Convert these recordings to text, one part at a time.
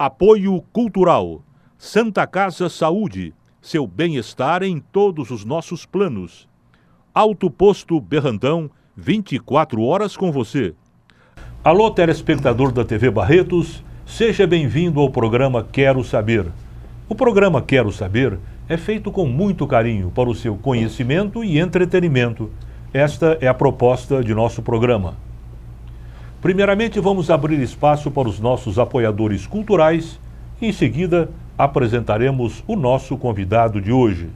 Apoio Cultural. Santa Casa Saúde. Seu bem-estar em todos os nossos planos. Alto Posto Berrantão, 24 horas com você. Alô, telespectador da TV Barretos, seja bem-vindo ao programa Quero Saber. O programa Quero Saber é feito com muito carinho para o seu conhecimento e entretenimento. Esta é a proposta de nosso programa. Primeiramente, vamos abrir espaço para os nossos apoiadores culturais e, em seguida, apresentaremos o nosso convidado de hoje.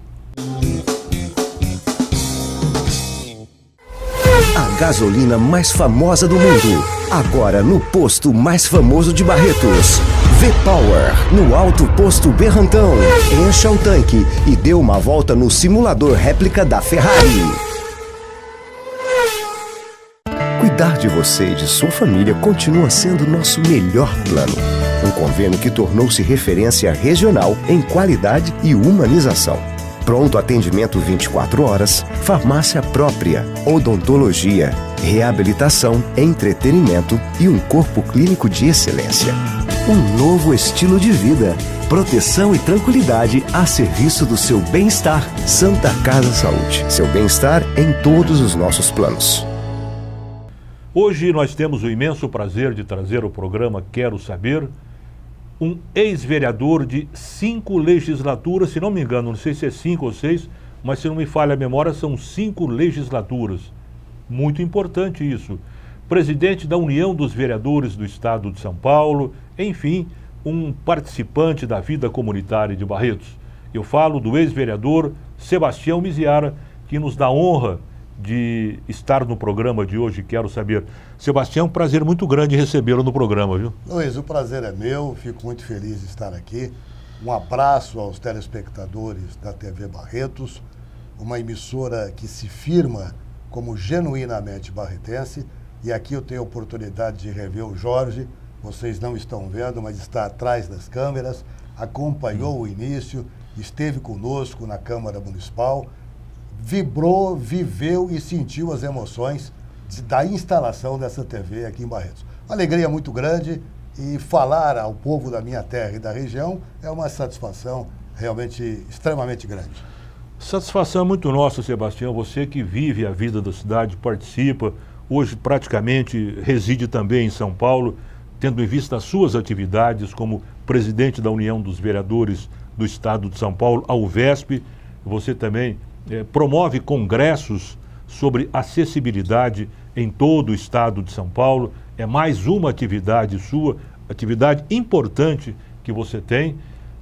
A gasolina mais famosa do mundo, agora no posto mais famoso de Barretos. V-Power, no Alto Posto Berrantão. Encha o tanque e dê uma volta no simulador réplica da Ferrari. Cuidar de você e de sua família continua sendo nosso melhor plano. Um convênio que tornou-se referência regional em qualidade e humanização. Pronto atendimento 24 horas, farmácia própria, odontologia, reabilitação, entretenimento e um corpo clínico de excelência. Um novo estilo de vida, proteção e tranquilidade a serviço do seu bem-estar. Santa Casa Saúde, seu bem-estar em todos os nossos planos. Hoje nós temos o imenso prazer de trazer ao programa Quero Saber um ex-vereador de 5 legislaturas, se não me engano, não sei se é 5 ou 6, mas se não me falha a memória, são 5 legislaturas. Muito importante isso. Presidente da União dos Vereadores do Estado de São Paulo, enfim, um participante da vida comunitária de Barretos. Eu falo do ex-vereador Sebastião Miziara, que nos dá honra de estar no programa de hoje. Quero Saber. Sebastião, um prazer muito grande recebê-lo no programa, viu? Luiz, o prazer é meu, fico muito feliz de estar aqui. Um abraço aos telespectadores da TV Barretos, uma emissora que se firma como genuinamente barretense, e aqui eu tenho a oportunidade de rever o Jorge, vocês não estão vendo, mas está atrás das câmeras, acompanhou o início, esteve conosco na Câmara Municipal, vibrou, viveu e sentiu as emoções da instalação dessa TV aqui em Barretos. Uma alegria muito grande, e falar ao povo da minha terra e da região é uma satisfação realmente extremamente grande. Satisfação é muito nossa, Sebastião, você que vive a vida da cidade, participa, hoje praticamente reside também em São Paulo, tendo em vista as suas atividades como presidente da União dos Vereadores do Estado de São Paulo, a UVESP. Você também promove congressos sobre acessibilidade em todo o estado de São Paulo. É mais uma atividade sua, atividade importante que você tem,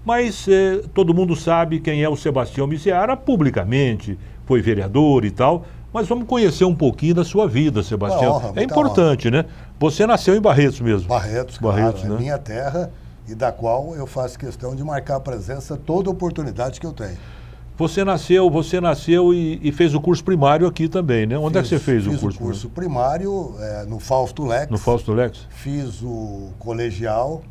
mas todo mundo sabe quem é o Sebastião Miziara publicamente, foi vereador e tal, mas vamos conhecer um pouquinho da sua vida, Sebastião. Honra, é importante, honra, né? Você nasceu em Barretos mesmo. Barretos, Barretos, claro, né? É minha terra e da qual eu faço questão de marcar a presença toda oportunidade que eu tenho. Você nasceu e fez o curso primário aqui também, né? Onde é que você fez o curso? Fiz o curso primário no Fausto Lex. No Fausto Lex? Fiz o colegial,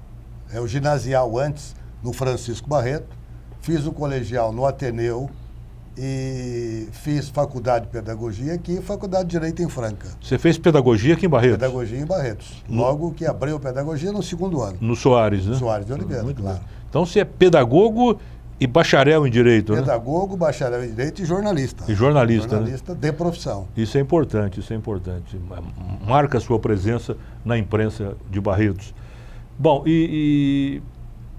o ginasial antes, no Francisco Barreto. Fiz o colegial no Ateneu e fiz faculdade de pedagogia aqui e faculdade de Direito em Franca. Você fez pedagogia aqui em Barretos? Pedagogia em Barretos. Logo que abriu pedagogia no segundo ano. No Soares, né? Soares de Oliveira, Muito claro. bem. Então você é pedagogo e bacharel em Direito, Pedagogo, bacharel em Direito e jornalista. E jornalista, Jornalista, né? De profissão. Isso é importante, isso é importante. Marca a sua presença na imprensa de Barretos. Bom, e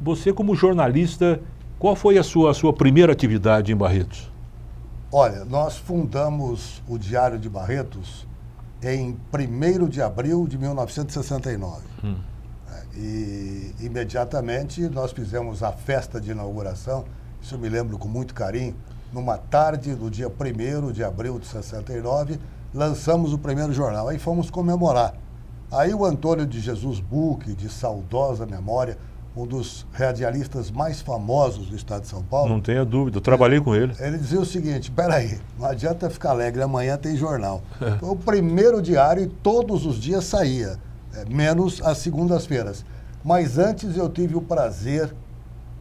você como jornalista, qual foi a sua primeira atividade em Barretos? Olha, nós fundamos o Diário de Barretos em 1º de abril de 1969. E imediatamente nós fizemos a festa de inauguração, isso eu me lembro com muito carinho, numa tarde do dia 1º de abril de 69, lançamos o primeiro jornal, aí fomos comemorar. Aí o Antônio de Jesus Buch, de saudosa memória, um dos radialistas mais famosos do estado de São Paulo. Não tenha dúvida, eu trabalhei com ele. Ele dizia o seguinte: peraí, não adianta ficar alegre, amanhã tem jornal. Foi o primeiro diário e todos os dias saía, menos às segundas-feiras. Mas antes eu tive o prazer,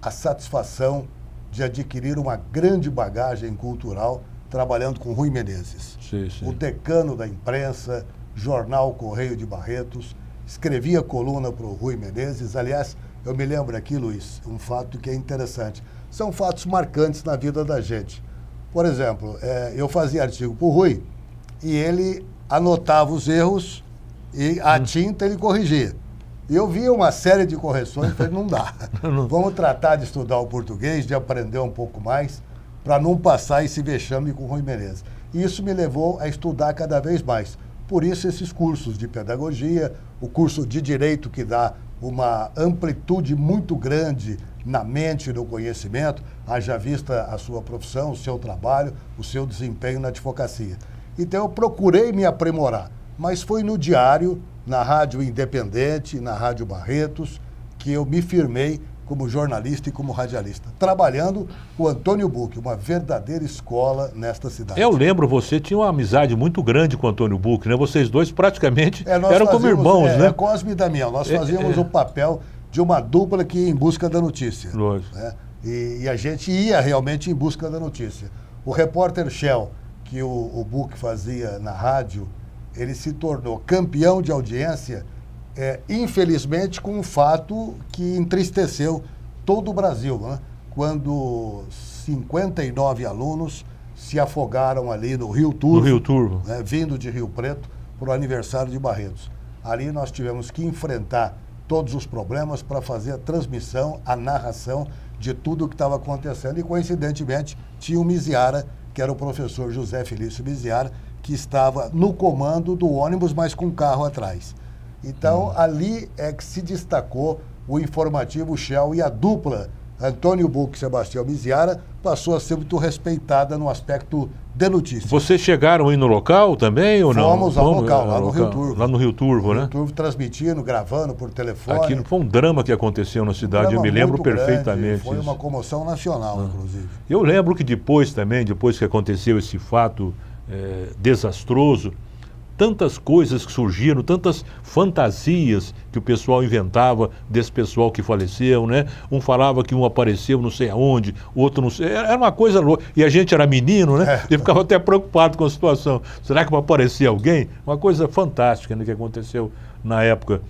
a satisfação de adquirir uma grande bagagem cultural trabalhando com Rui Menezes. Sim. O decano da imprensa, jornal Correio de Barretos, escrevia coluna para o Rui Menezes. Aliás, Eu me lembro aqui, Luiz, um fato que é interessante. São fatos marcantes na vida da gente. Por exemplo, eu fazia artigo para o Rui e ele anotava os erros e a tinta ele corrigia. E eu via uma série de correções e falei, não dá. Vamos tratar de estudar o português, de aprender um pouco mais, para não passar esse vexame com o Rui Menezes. E isso me levou a estudar cada vez mais. Por isso, esses cursos de pedagogia, o curso de direito que dá uma amplitude muito grande na mente e no conhecimento, haja vista a sua profissão, o seu trabalho, o seu desempenho na advocacia. Então, eu procurei me aprimorar, mas foi no diário, na Rádio Independente, na Rádio Barretos, que eu me firmei como jornalista e como radialista, trabalhando com o Antônio Buch, uma verdadeira escola nesta cidade. Eu lembro, você tinha uma amizade muito grande com o Antônio Buch, né? Vocês dois praticamente eram como irmãos, né? Cosme e Damião, nós fazíamos o papel de uma dupla que ia em busca da notícia. Lógico. Né? E a gente ia realmente em busca da notícia. O repórter Shell, que o Buch fazia na rádio, ele se tornou campeão de audiência, infelizmente, com um fato que entristeceu todo o Brasil, né? Quando 59 alunos se afogaram ali no Rio Turvo, no Rio Turvo. Né, vindo de Rio Preto para o aniversário de Barretos. Ali nós tivemos que enfrentar todos os problemas para fazer a transmissão, a narração de tudo o que estava acontecendo. E, coincidentemente, tinha o Miziara, que era o professor José Felício Miziara, que estava no comando do ônibus, mas com carro atrás. Então, ali é que se destacou o informativo Shell e a dupla Antônio Buch e Sebastião Miziara passou a ser muito respeitada no aspecto de notícias. Vocês chegaram aí no local também ou não? Fomos ao local, lá no Rio Turvo. Lá no Rio Turvo, né? Rio Turvo, transmitindo, gravando por telefone. Aquilo foi um drama que aconteceu na cidade, eu me lembro perfeitamente. Grande, foi uma comoção nacional, inclusive. Eu lembro que depois que aconteceu esse fato desastroso, tantas coisas que surgiram, tantas fantasias que o pessoal inventava desse pessoal que faleceu, né? Um falava que um apareceu não sei aonde, o outro não sei. Era uma coisa louca. E a gente era menino, né? E ficava até preocupado com a situação. Será que vai aparecer alguém? Uma coisa fantástica, né, que aconteceu na época.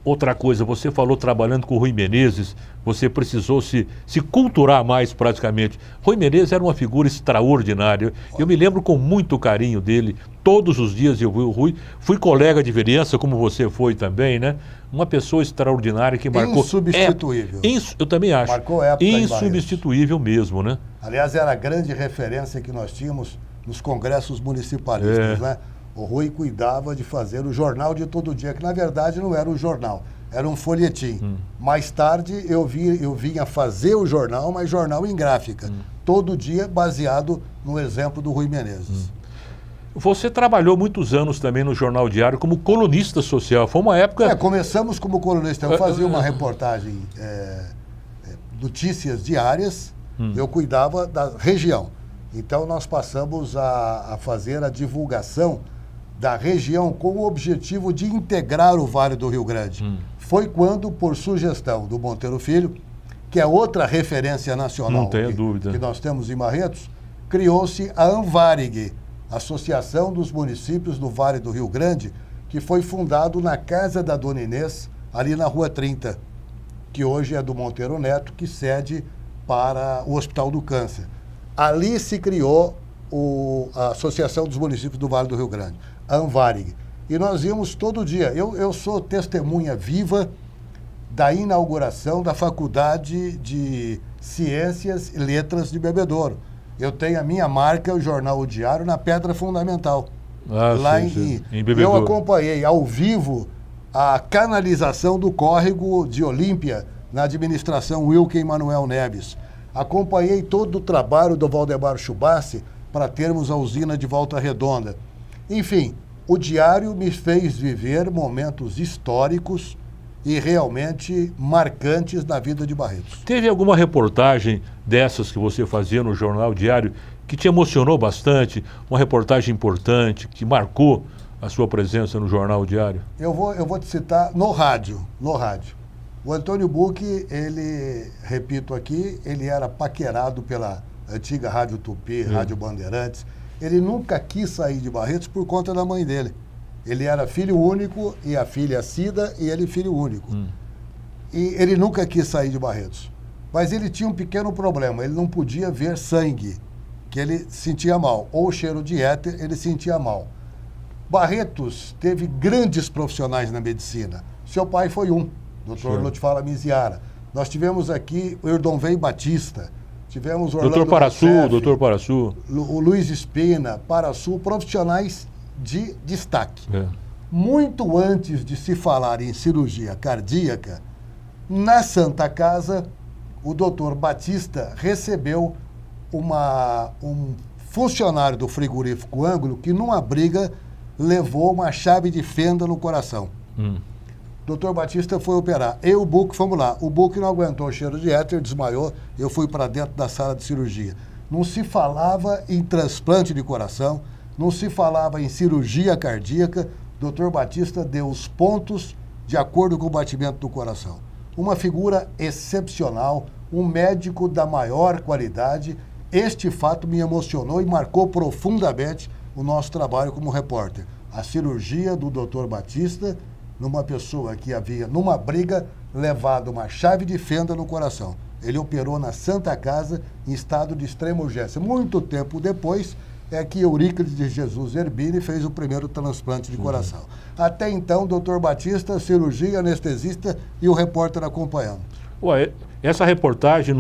Outra coisa, você falou trabalhando com o Rui Menezes, você precisou se culturar mais praticamente. Rui Menezes era uma figura extraordinária. Eu me lembro com muito carinho dele. Todos os dias eu vi o Rui. Fui colega de vereança, como você foi também, né? Uma pessoa extraordinária que marcou... Insubstituível. Eu também acho. Marcou época insubstituível mesmo, né? Aliás, era a grande referência que nós tínhamos nos congressos municipalistas, né? O Rui cuidava de fazer o jornal de todo dia, que na verdade não era um jornal, era um folhetim. Mais tarde eu vinha fazer o jornal, mas jornal em gráfica. Todo dia baseado no exemplo do Rui Menezes. Você trabalhou muitos anos também no Jornal Diário como colunista social. Foi uma época... Começamos como colunista. Eu fazia uma reportagem, notícias diárias, eu cuidava da região. Então nós passamos a fazer a divulgação da região com o objetivo de integrar o Vale do Rio Grande. Foi quando, por sugestão do Monteiro Filho, que é outra referência nacional não tenho dúvida, que nós temos em Barretos, criou-se a ANVARIG, Associação dos Municípios do Vale do Rio Grande, que foi fundado na casa da Dona Inês, ali na Rua 30, que hoje é do Monteiro Neto, que cede para o Hospital do Câncer. Ali se criou a Associação dos Municípios do Vale do Rio Grande, a ANVARIG. E nós íamos todo dia. Eu sou testemunha viva da inauguração da Faculdade de Ciências e Letras de Bebedouro. Eu tenho a minha marca, o jornal O Diário, na Pedra Fundamental. Lá em Bebedouro. Eu acompanhei ao vivo a canalização do córrego de Olímpia, na administração Wilken Manuel Neves. Acompanhei todo o trabalho do Valdemar Chubassi para termos a usina de Volta Redonda. Enfim, o Diário me fez viver momentos históricos e realmente marcantes na vida de Barretos. Teve alguma reportagem dessas que você fazia no Jornal Diário que te emocionou bastante? Uma reportagem importante que marcou a sua presença no Jornal Diário? Eu vou te citar no rádio. O Antônio Buch, ele, repito aqui, ele era paquerado pela antiga Rádio Tupi, Rádio Bandeirantes. Ele nunca quis sair de Barretos por conta da mãe dele. Ele era filho único e a filha Cida e ele filho único. E ele nunca quis sair de Barretos. Mas ele tinha um pequeno problema, ele não podia ver sangue, que ele sentia mal. Ou cheiro de éter, ele sentia mal. Barretos teve grandes profissionais na medicina. Seu pai foi um, Dr. Lutfala Miziara. Nós tivemos aqui o Erdonvei Batista, tivemos o Orlando Dr. Paraçu, Nassef, Dr. Paraçu. o Luiz Espina, Paraçu, profissionais de destaque. Muito antes de se falar em cirurgia cardíaca, na Santa Casa, o Dr. Batista recebeu um funcionário do frigorífico Ângulo que, numa briga, levou uma chave de fenda no coração. Dr. Batista foi operar. Eu e o Buc fomos lá. O Buc não aguentou o cheiro de éter, desmaiou. Eu fui para dentro da sala de cirurgia. Não se falava em transplante de coração, não se falava em cirurgia cardíaca. Dr. Batista deu os pontos de acordo com o batimento do coração. Uma figura excepcional, um médico da maior qualidade. Este fato me emocionou e marcou profundamente o nosso trabalho como repórter. A cirurgia do Dr. Batista numa pessoa que havia, numa briga, levado uma chave de fenda no coração. Ele operou na Santa Casa em estado de extrema urgência. Muito tempo depois é que Euríclides de Jesus Erbini fez o primeiro transplante de coração. Até então, Dr. Batista, cirurgia, anestesista e o repórter acompanhando. Ué, essa reportagem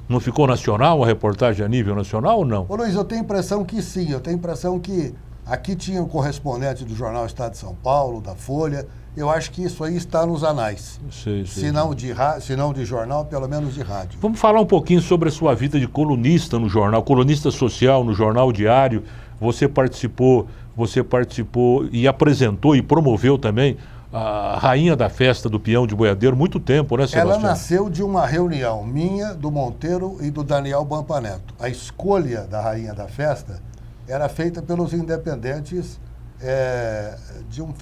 não ficou nacional, uma reportagem a nível nacional ou não? Ô Luiz, eu tenho impressão que sim, eu tenho impressão que aqui tinha um correspondente do jornal Estado de São Paulo, da Folha. Eu acho que isso aí está nos anais. Se não de jornal, pelo menos de rádio. Vamos falar um pouquinho sobre a sua vida de colunista no jornal, colunista social no Jornal Diário. Você participou e apresentou e promoveu também a rainha da festa do peão de boiadeiro muito tempo, né, Sebastião? Ela nasceu de uma reunião minha, do Monteiro e do Daniel Bampa Neto. A escolha da rainha da festa era feita pelos independentes de uma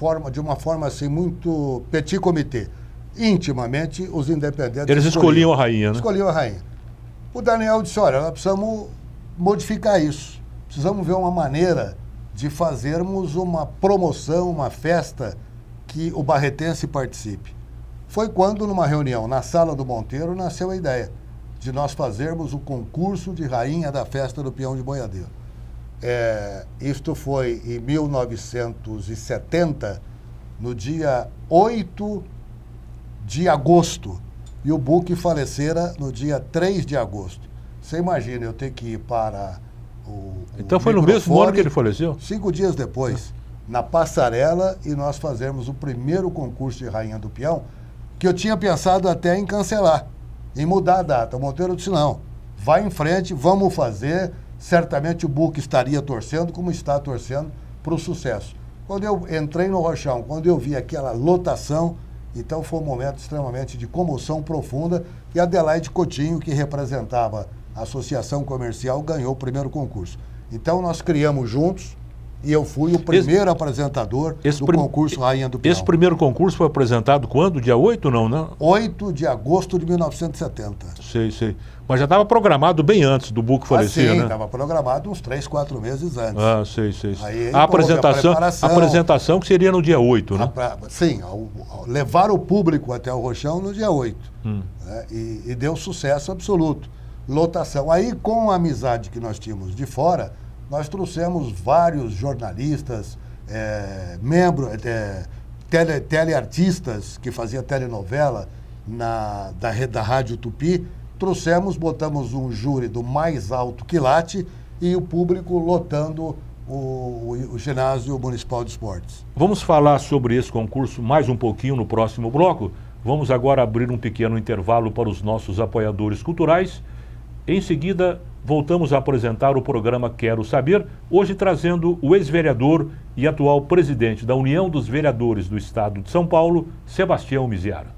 forma assim muito petit comité. Intimamente, os independentes eles escolhiam a rainha, né? Escolhiam a rainha. O Daniel disse, olha, nós precisamos modificar isso. Precisamos ver uma maneira de fazermos uma promoção, uma festa que o barretense participe. Foi quando, numa reunião na sala do Monteiro, nasceu a ideia de nós fazermos o concurso de rainha da festa do peão de boiadeiro. Isto foi em 1970, no dia 8 de agosto, e o Buc falecera no dia 3 de agosto. Você imagina eu ter que ir para o Então foi no mesmo ano que ele faleceu? 5 dias depois, na passarela, e nós fazermos o primeiro concurso de rainha do peão, que eu tinha pensado até em cancelar, em mudar a data. O Monteiro disse, não, vai em frente, vamos fazer. Certamente o Buc estaria torcendo, como está torcendo, para o sucesso. Quando eu entrei no Rochão, quando eu vi aquela lotação, então foi um momento extremamente de comoção profunda, e Adelaide Coutinho, que representava a Associação Comercial, ganhou o primeiro concurso. Então nós criamos juntos, e eu fui o primeiro apresentador do concurso Rainha do Peão. Esse primeiro concurso foi apresentado quando? Dia 8, não, né? 8 de agosto de 1970. Sei. Mas já estava programado bem antes do Buc falecer, né? Sim, estava programado uns 3, 4 meses antes. Sei. Aí, a apresentação que seria no dia 8, né? Sim, levar o público até o Rochão no dia 8. Né? E deu sucesso absoluto. Lotação. Aí, com a amizade que nós tínhamos de fora, nós trouxemos vários jornalistas, teleartistas que faziam telenovela da Rádio Tupi. Trouxemos, botamos um júri do mais alto quilate e o público lotando o ginásio municipal de esportes. Vamos falar sobre esse concurso mais um pouquinho no próximo bloco. Vamos agora abrir um pequeno intervalo para os nossos apoiadores culturais. Em seguida, voltamos a apresentar o programa Quero Saber, hoje trazendo o ex-vereador e atual presidente da União dos Vereadores do Estado de São Paulo, Sebastião Miziara.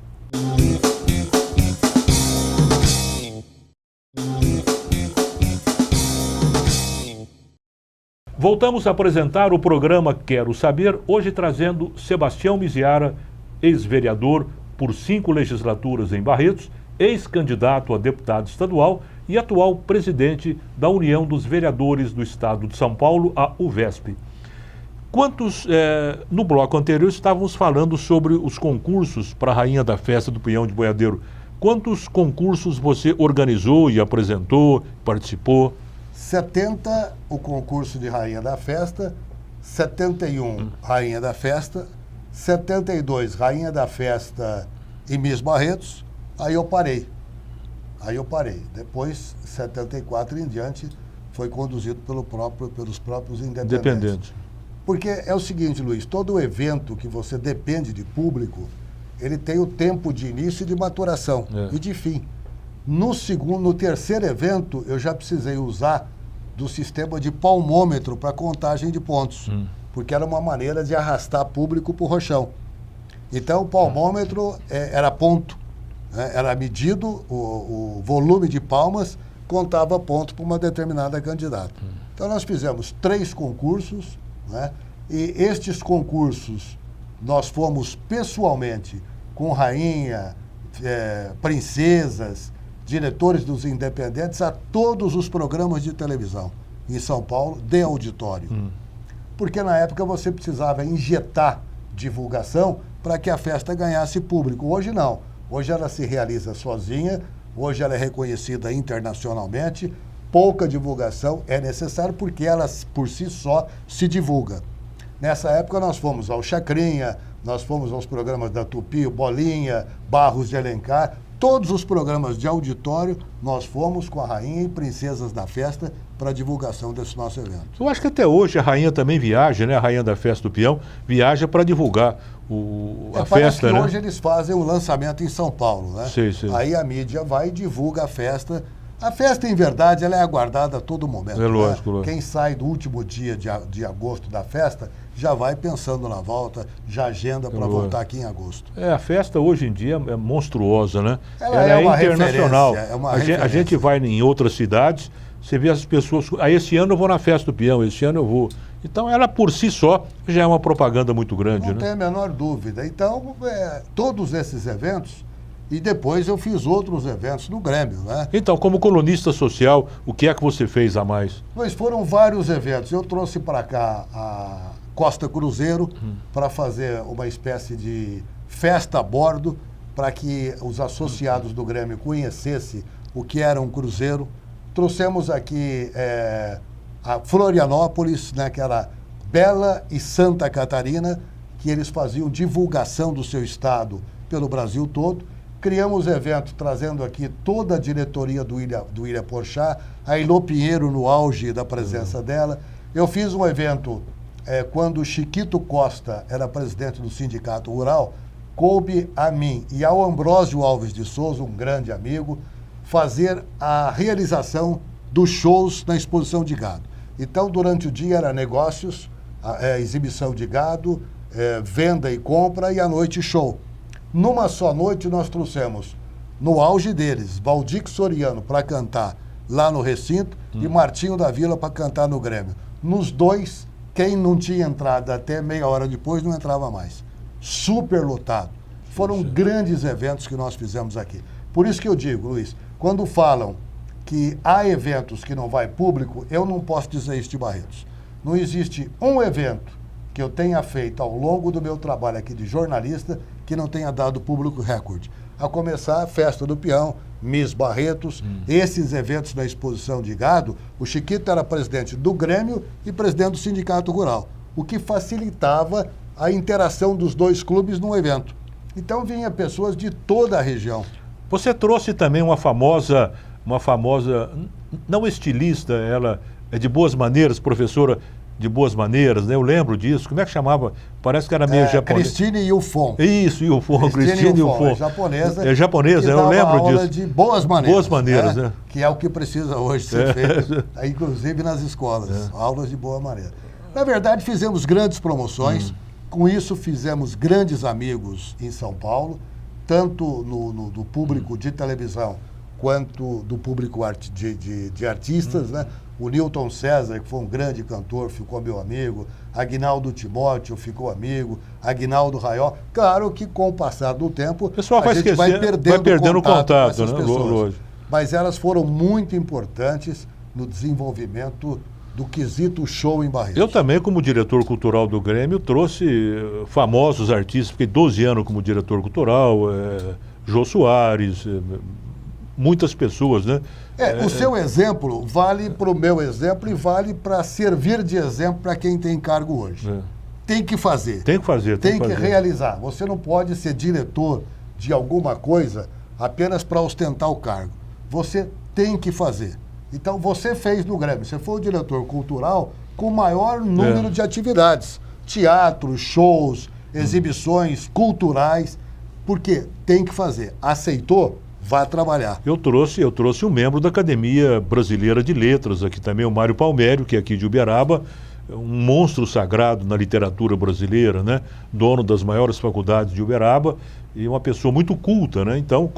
Voltamos a apresentar o programa Quero Saber, hoje trazendo Sebastião Miziara, ex-vereador por 5 legislaturas em Barretos, ex-candidato a deputado estadual e atual presidente da União dos Vereadores do Estado de São Paulo, a UVESP. No bloco anterior estávamos falando sobre os concursos para a Rainha da Festa do Pinhão de Boiadeiro. Quantos concursos você organizou e apresentou, participou? 70 o concurso de Rainha da Festa, 71 Rainha da Festa, 72 Rainha da Festa e Miss Barretos, aí eu parei. Depois, 74 em diante, foi conduzido pelos próprios independentes. Porque é o seguinte, Luiz, todo evento que você depende de público, ele tem o tempo de início e de maturação e de fim. No terceiro evento, eu já precisei usar do sistema de palmômetro para contagem de pontos, porque era uma maneira de arrastar público para o rochão. Então, o palmômetro era ponto, né? Era medido o volume de palmas, contava ponto para uma determinada candidata. Então, nós fizemos 3 concursos, né? E estes concursos, nós fomos pessoalmente com rainha, princesas, diretores dos independentes, a todos os programas de televisão em São Paulo, de auditório. Porque na época você precisava injetar divulgação para que a festa ganhasse público. Hoje não. Hoje ela se realiza sozinha, hoje ela é reconhecida internacionalmente, pouca divulgação é necessária porque ela por si só se divulga. Nessa época nós fomos ao Chacrinha, nós fomos aos programas da Tupi, Bolinha, Barros de Alencar, todos os programas de auditório, nós fomos com a rainha e princesas da festa para a divulgação desse nosso evento. Eu acho que até hoje a rainha também viaja, né? A rainha da Festa do Peão viaja para divulgar a festa, que né? Hoje eles fazem o lançamento em São Paulo, né? Sim. Aí a mídia vai e divulga a festa. A festa, em verdade, ela é aguardada a todo momento. É lógico, né? lógico. Quem sai do último dia de agosto da festa já vai pensando na volta, já agenda para voltar aqui em agosto. A festa hoje em dia é monstruosa, né? Ela é uma internacional. É uma a gente vai em outras cidades, você vê as pessoas... Esse ano eu vou na Festa do Peão, esse ano eu vou... Então, ela por si só já é uma propaganda muito grande, Não né? tem a menor dúvida. Então, todos esses eventos... E depois eu fiz outros eventos no Grêmio, né? Então, como colunista social, o que é que você fez a mais? Mas foram vários eventos. Eu trouxe para cá a Costa Cruzeiro para fazer uma espécie de festa a bordo para que os associados do Grêmio conhecessem o que era um cruzeiro. Trouxemos aqui a Florianópolis, né, que era Bela e Santa Catarina, que eles faziam divulgação do seu estado pelo Brasil todo. Criamos evento trazendo aqui toda a diretoria do Ilha Porchat, a Ilô Pinheiro no auge da presença dela. Eu fiz um evento quando o Chiquito Costa era presidente do Sindicato Rural, coube a mim e ao Ambrósio Alves de Souza, um grande amigo, fazer a realização dos shows na exposição de gado. Então, durante o dia era negócios, exibição de gado, venda e compra, e à noite show. Numa só noite nós trouxemos, no auge deles, Valdir Soriano para cantar lá no recinto e Martinho da Vila para cantar no Grêmio. Nos dois, quem não tinha entrado até meia hora depois não entrava mais. Super lotado. Foram grandes eventos que nós fizemos aqui. Por isso que eu digo, Luiz, quando falam que há eventos que não vai público, eu não posso dizer isso de Barretos. Não existe um evento que eu tenha feito ao longo do meu trabalho aqui de jornalista que não tenha dado público recorde. A começar a Festa do Peão, Miss Barretos, esses eventos da exposição de gado, o Chiquito era presidente do Grêmio e presidente do Sindicato Rural, o que facilitava a interação dos dois clubes no evento. Então vinha pessoas de toda a região. Você trouxe também uma famosa, não estilista, ela é de boas maneiras, professora de boas maneiras, né? Eu lembro disso. Como é que chamava? Parece que era meio japonês. Cristine Yufon. Isso, Yufon, Cristine Yufon. É japonesa. É japonesa, eu lembro aula disso. De boas maneiras. Boas maneiras, né? Que é o que precisa hoje ser feito, inclusive nas escolas. Aulas de boa maneira. Na verdade, fizemos grandes promoções. Com isso, fizemos grandes amigos em São Paulo, tanto do público de televisão quanto do público de artistas, né? O Newton César, que foi um grande cantor, ficou meu amigo. Aguinaldo Timóteo ficou amigo. Aguinaldo Raiol. Claro que com o passar do tempo, pessoal a gente vai perdendo o contato com essas né? pessoas. Mas elas foram muito importantes no desenvolvimento do quesito show em Barretos. Eu também, como diretor cultural do Grêmio, trouxe famosos artistas, fiquei 12 anos como diretor cultural, Jô Soares, muitas pessoas, né? O seu exemplo vale para o meu exemplo e vale para servir de exemplo para quem tem cargo hoje. Tem que fazer. Tem que fazer. Tem que realizar. Você não pode ser diretor de alguma coisa apenas para ostentar o cargo. Você tem que fazer. Então, você fez no Grêmio. Você foi o diretor cultural com o maior número de atividades. Teatro, shows, exibições culturais. Porque tem que fazer. Aceitou? Vá trabalhar. Eu trouxe um membro da Academia Brasileira de Letras, aqui também, o Mário Palmério, que é aqui de Uberaba, um monstro sagrado na literatura brasileira, né? Dono das maiores faculdades de Uberaba e uma pessoa muito culta, né? Então,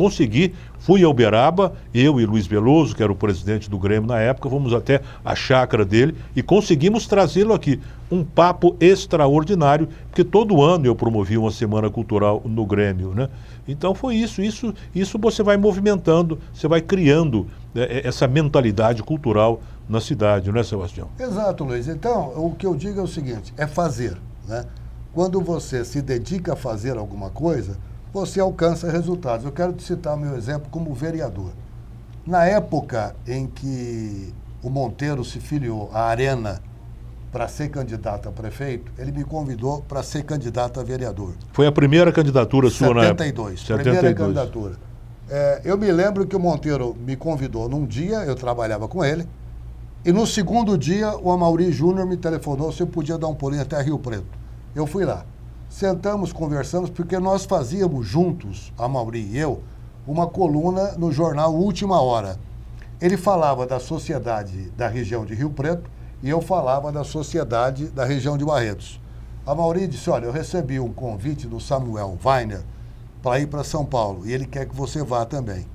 fui a Uberaba, eu e Luiz Veloso, que era o presidente do Grêmio na época, fomos até a chácara dele e conseguimos trazê-lo aqui. Um papo extraordinário, porque todo ano eu promovia uma semana cultural no Grêmio, né? Então foi isso você vai movimentando, você vai criando essa mentalidade cultural na cidade, não é, Sebastião? Exato, Luiz. Então, o que eu digo é o seguinte, é fazer, né? Quando você se dedica a fazer alguma coisa, você alcança resultados. Eu quero te citar o meu exemplo como vereador. Na época em que o Monteiro se filiou à Arena para ser candidato a prefeito, ele me convidou para ser candidato a vereador. Foi a primeira candidatura sua na época? 72. Primeira candidatura. Eu me lembro que o Monteiro me convidou num dia, eu trabalhava com ele, e no segundo dia o Amaury Júnior me telefonou se eu podia dar um pulinho até Rio Preto. Eu fui lá. Sentamos, conversamos, porque nós fazíamos juntos, Amaury e eu, uma coluna no jornal Última Hora. Ele falava da sociedade da região de Rio Preto e eu falava da sociedade da região de Barretos. Amaury disse, olha, eu recebi um convite do Samuel Weiner para ir para São Paulo e ele quer que você vá também.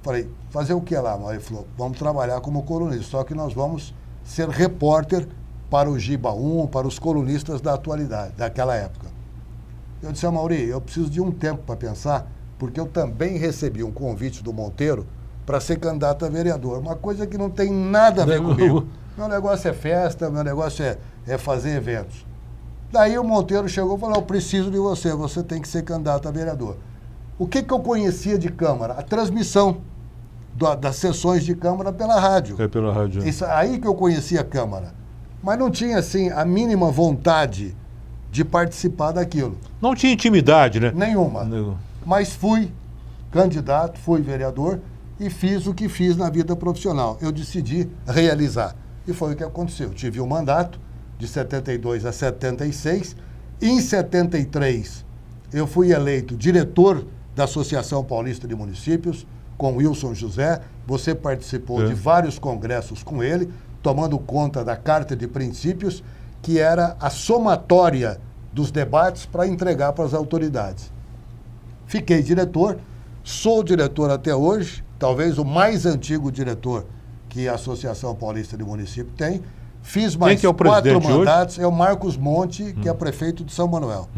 Falei, fazer o que lá? Ele falou, vamos trabalhar como colunista, só que nós vamos ser repórter para o Giba 1, para os colunistas da atualidade, daquela época. Eu disse, Amaury, eu preciso de um tempo para pensar, porque eu também recebi um convite do Monteiro para ser candidato a vereador, uma coisa que não tem nada a ver comigo. Meu negócio é festa, meu negócio é fazer eventos. Daí o Monteiro chegou e falou, eu preciso de você, você tem que ser candidato a vereador. O que eu conhecia de Câmara? A transmissão das sessões de Câmara pela rádio. É pela rádio. Isso, aí que eu conhecia a Câmara. Mas não tinha, assim, a mínima vontade de participar daquilo. Não tinha intimidade, né? Nenhuma. Mas fui candidato, fui vereador e fiz o que fiz na vida profissional. Eu decidi realizar. E foi o que aconteceu. Eu tive um mandato de 72 a 76. Em 73, eu fui eleito diretor da Associação Paulista de Municípios, com Wilson José. Você participou de vários congressos com ele, tomando conta da Carta de Princípios, que era a somatória dos debates para entregar para as autoridades. Fiquei diretor, sou diretor até hoje, talvez o mais antigo diretor que a Associação Paulista de Município tem. Fiz mais 4 mandatos, é o Marcos Monte, que é prefeito de São Manuel.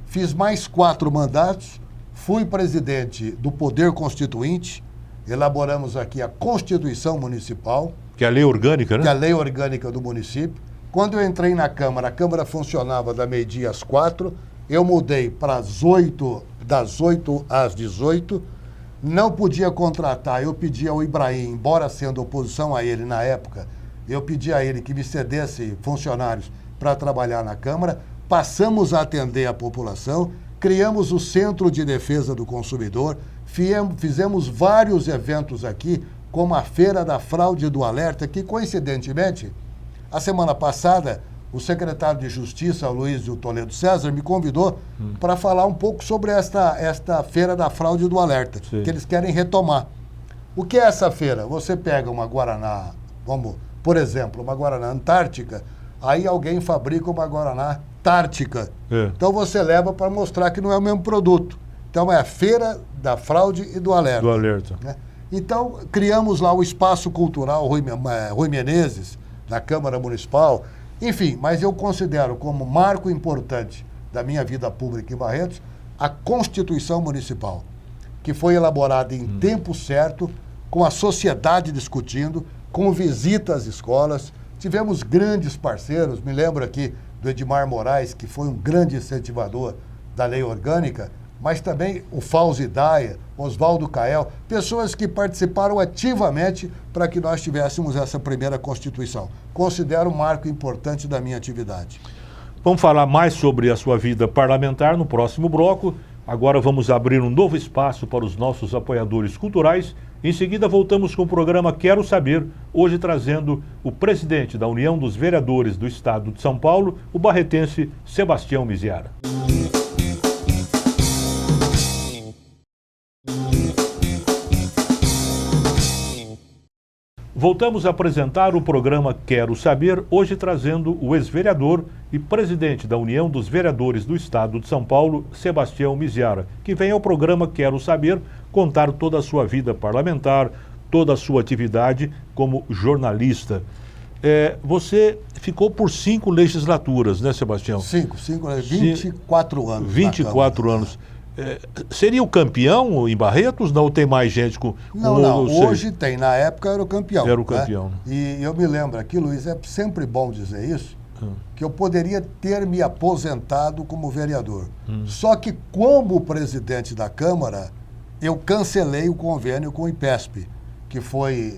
Fiz mais 4 mandatos, fui presidente do Poder Constituinte, elaboramos aqui a Constituição Municipal. Que é a lei orgânica, né? Que é a lei orgânica do município. Quando eu entrei na Câmara, a Câmara funcionava da meio-dia às 4, eu mudei para das 8 às 18, não podia contratar, eu pedi ao Ibrahim, embora sendo oposição a ele na época, eu pedi a ele que me cedesse funcionários para trabalhar na Câmara, passamos a atender a população, criamos o Centro de Defesa do Consumidor, fizemos vários eventos aqui, como a Feira da Fraude e do Alerta, que coincidentemente, a semana passada, o secretário de Justiça, Luiz Toledo César, me convidou para falar um pouco sobre esta Feira da Fraude e do Alerta, que eles querem retomar. O que é essa feira? Você pega uma Guaraná, por exemplo, uma Guaraná Antártica, aí alguém fabrica uma Guaraná Tártica. Então você leva para mostrar que não é o mesmo produto. Então é a Feira da Fraude e do Alerta. Do Alerta. Né? Então criamos lá o Espaço Cultural Rui Menezes, na Câmara Municipal. Enfim, mas eu considero como marco importante da minha vida pública em Barretos a Constituição Municipal, que foi elaborada em tempo certo, com a sociedade discutindo, com visita às escolas, Tivemos grandes parceiros, me lembro aqui do Edmar Moraes, que foi um grande incentivador da lei orgânica, mas também o Fauzi Daia, Oswaldo Cael, pessoas que participaram ativamente para que nós tivéssemos essa primeira Constituição. Considero um marco importante da minha atividade. Vamos falar mais sobre a sua vida parlamentar no próximo bloco. Agora vamos abrir um novo espaço para os nossos apoiadores culturais. Em seguida voltamos com o programa Quero Saber, hoje trazendo o presidente da União dos Vereadores do Estado de São Paulo, o barretense Sebastião Miziara. Voltamos a apresentar o programa Quero Saber, hoje trazendo o ex-vereador e presidente da União dos Vereadores do Estado de São Paulo, Sebastião Miziara, que vem ao programa Quero Saber contar toda a sua vida parlamentar, toda a sua atividade como jornalista. Você ficou por 5 legislaturas, né, Sebastião? 24 anos. 24 anos. Seria o campeão em Barretos? Não tem mais gente com... Não, hoje tem. Na época era o campeão. Era o campeão. Né? E eu me lembro aqui, Luiz, é sempre bom dizer isso, que eu poderia ter me aposentado como vereador. Só que como presidente da Câmara, eu cancelei o convênio com o IPESP, que foi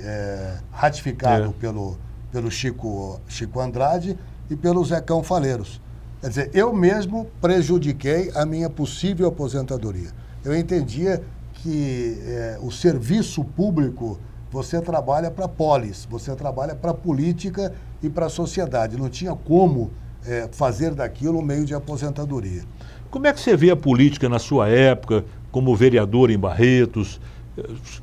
ratificado pelo Chico Andrade e pelo Zecão Faleiros. Quer dizer, eu mesmo prejudiquei a minha possível aposentadoria. Eu entendia que o serviço público, você trabalha para a polis, você trabalha para a política e para a sociedade. Não tinha como fazer daquilo um meio de aposentadoria. Como é que você vê a política na sua época, como vereador em Barretos?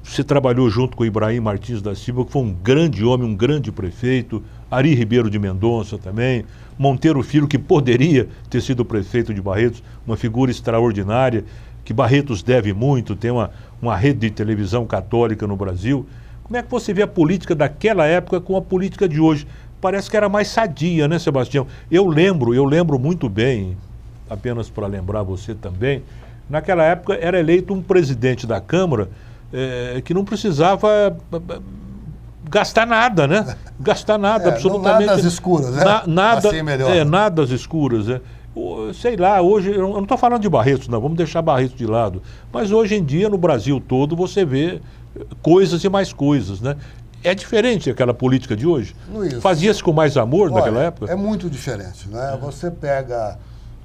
Você trabalhou junto com o Ibrahim Martins da Silva, que foi um grande homem, um grande prefeito, Ari Ribeiro de Mendonça também, Monteiro Filho, que poderia ter sido prefeito de Barretos, uma figura extraordinária, que Barretos deve muito, tem uma rede de televisão católica no Brasil. Como é que você vê a política daquela época com a política de hoje? Parece que era mais sadia, né, Sebastião? Eu lembro muito bem, apenas para lembrar você também, naquela época era eleito um presidente da Câmara que não precisava gastar nada, né? Gastar nada, absolutamente. Nada às escuras, né? Nada, assim melhor. Nada às escuras. Sei lá, hoje, eu não estou falando de Barretos, não, vamos deixar Barretos de lado. Mas hoje em dia, no Brasil todo, você vê coisas e mais coisas, né? É diferente aquela política de hoje? Luiz, fazia-se com mais amor naquela época? É muito diferente, né? Você pega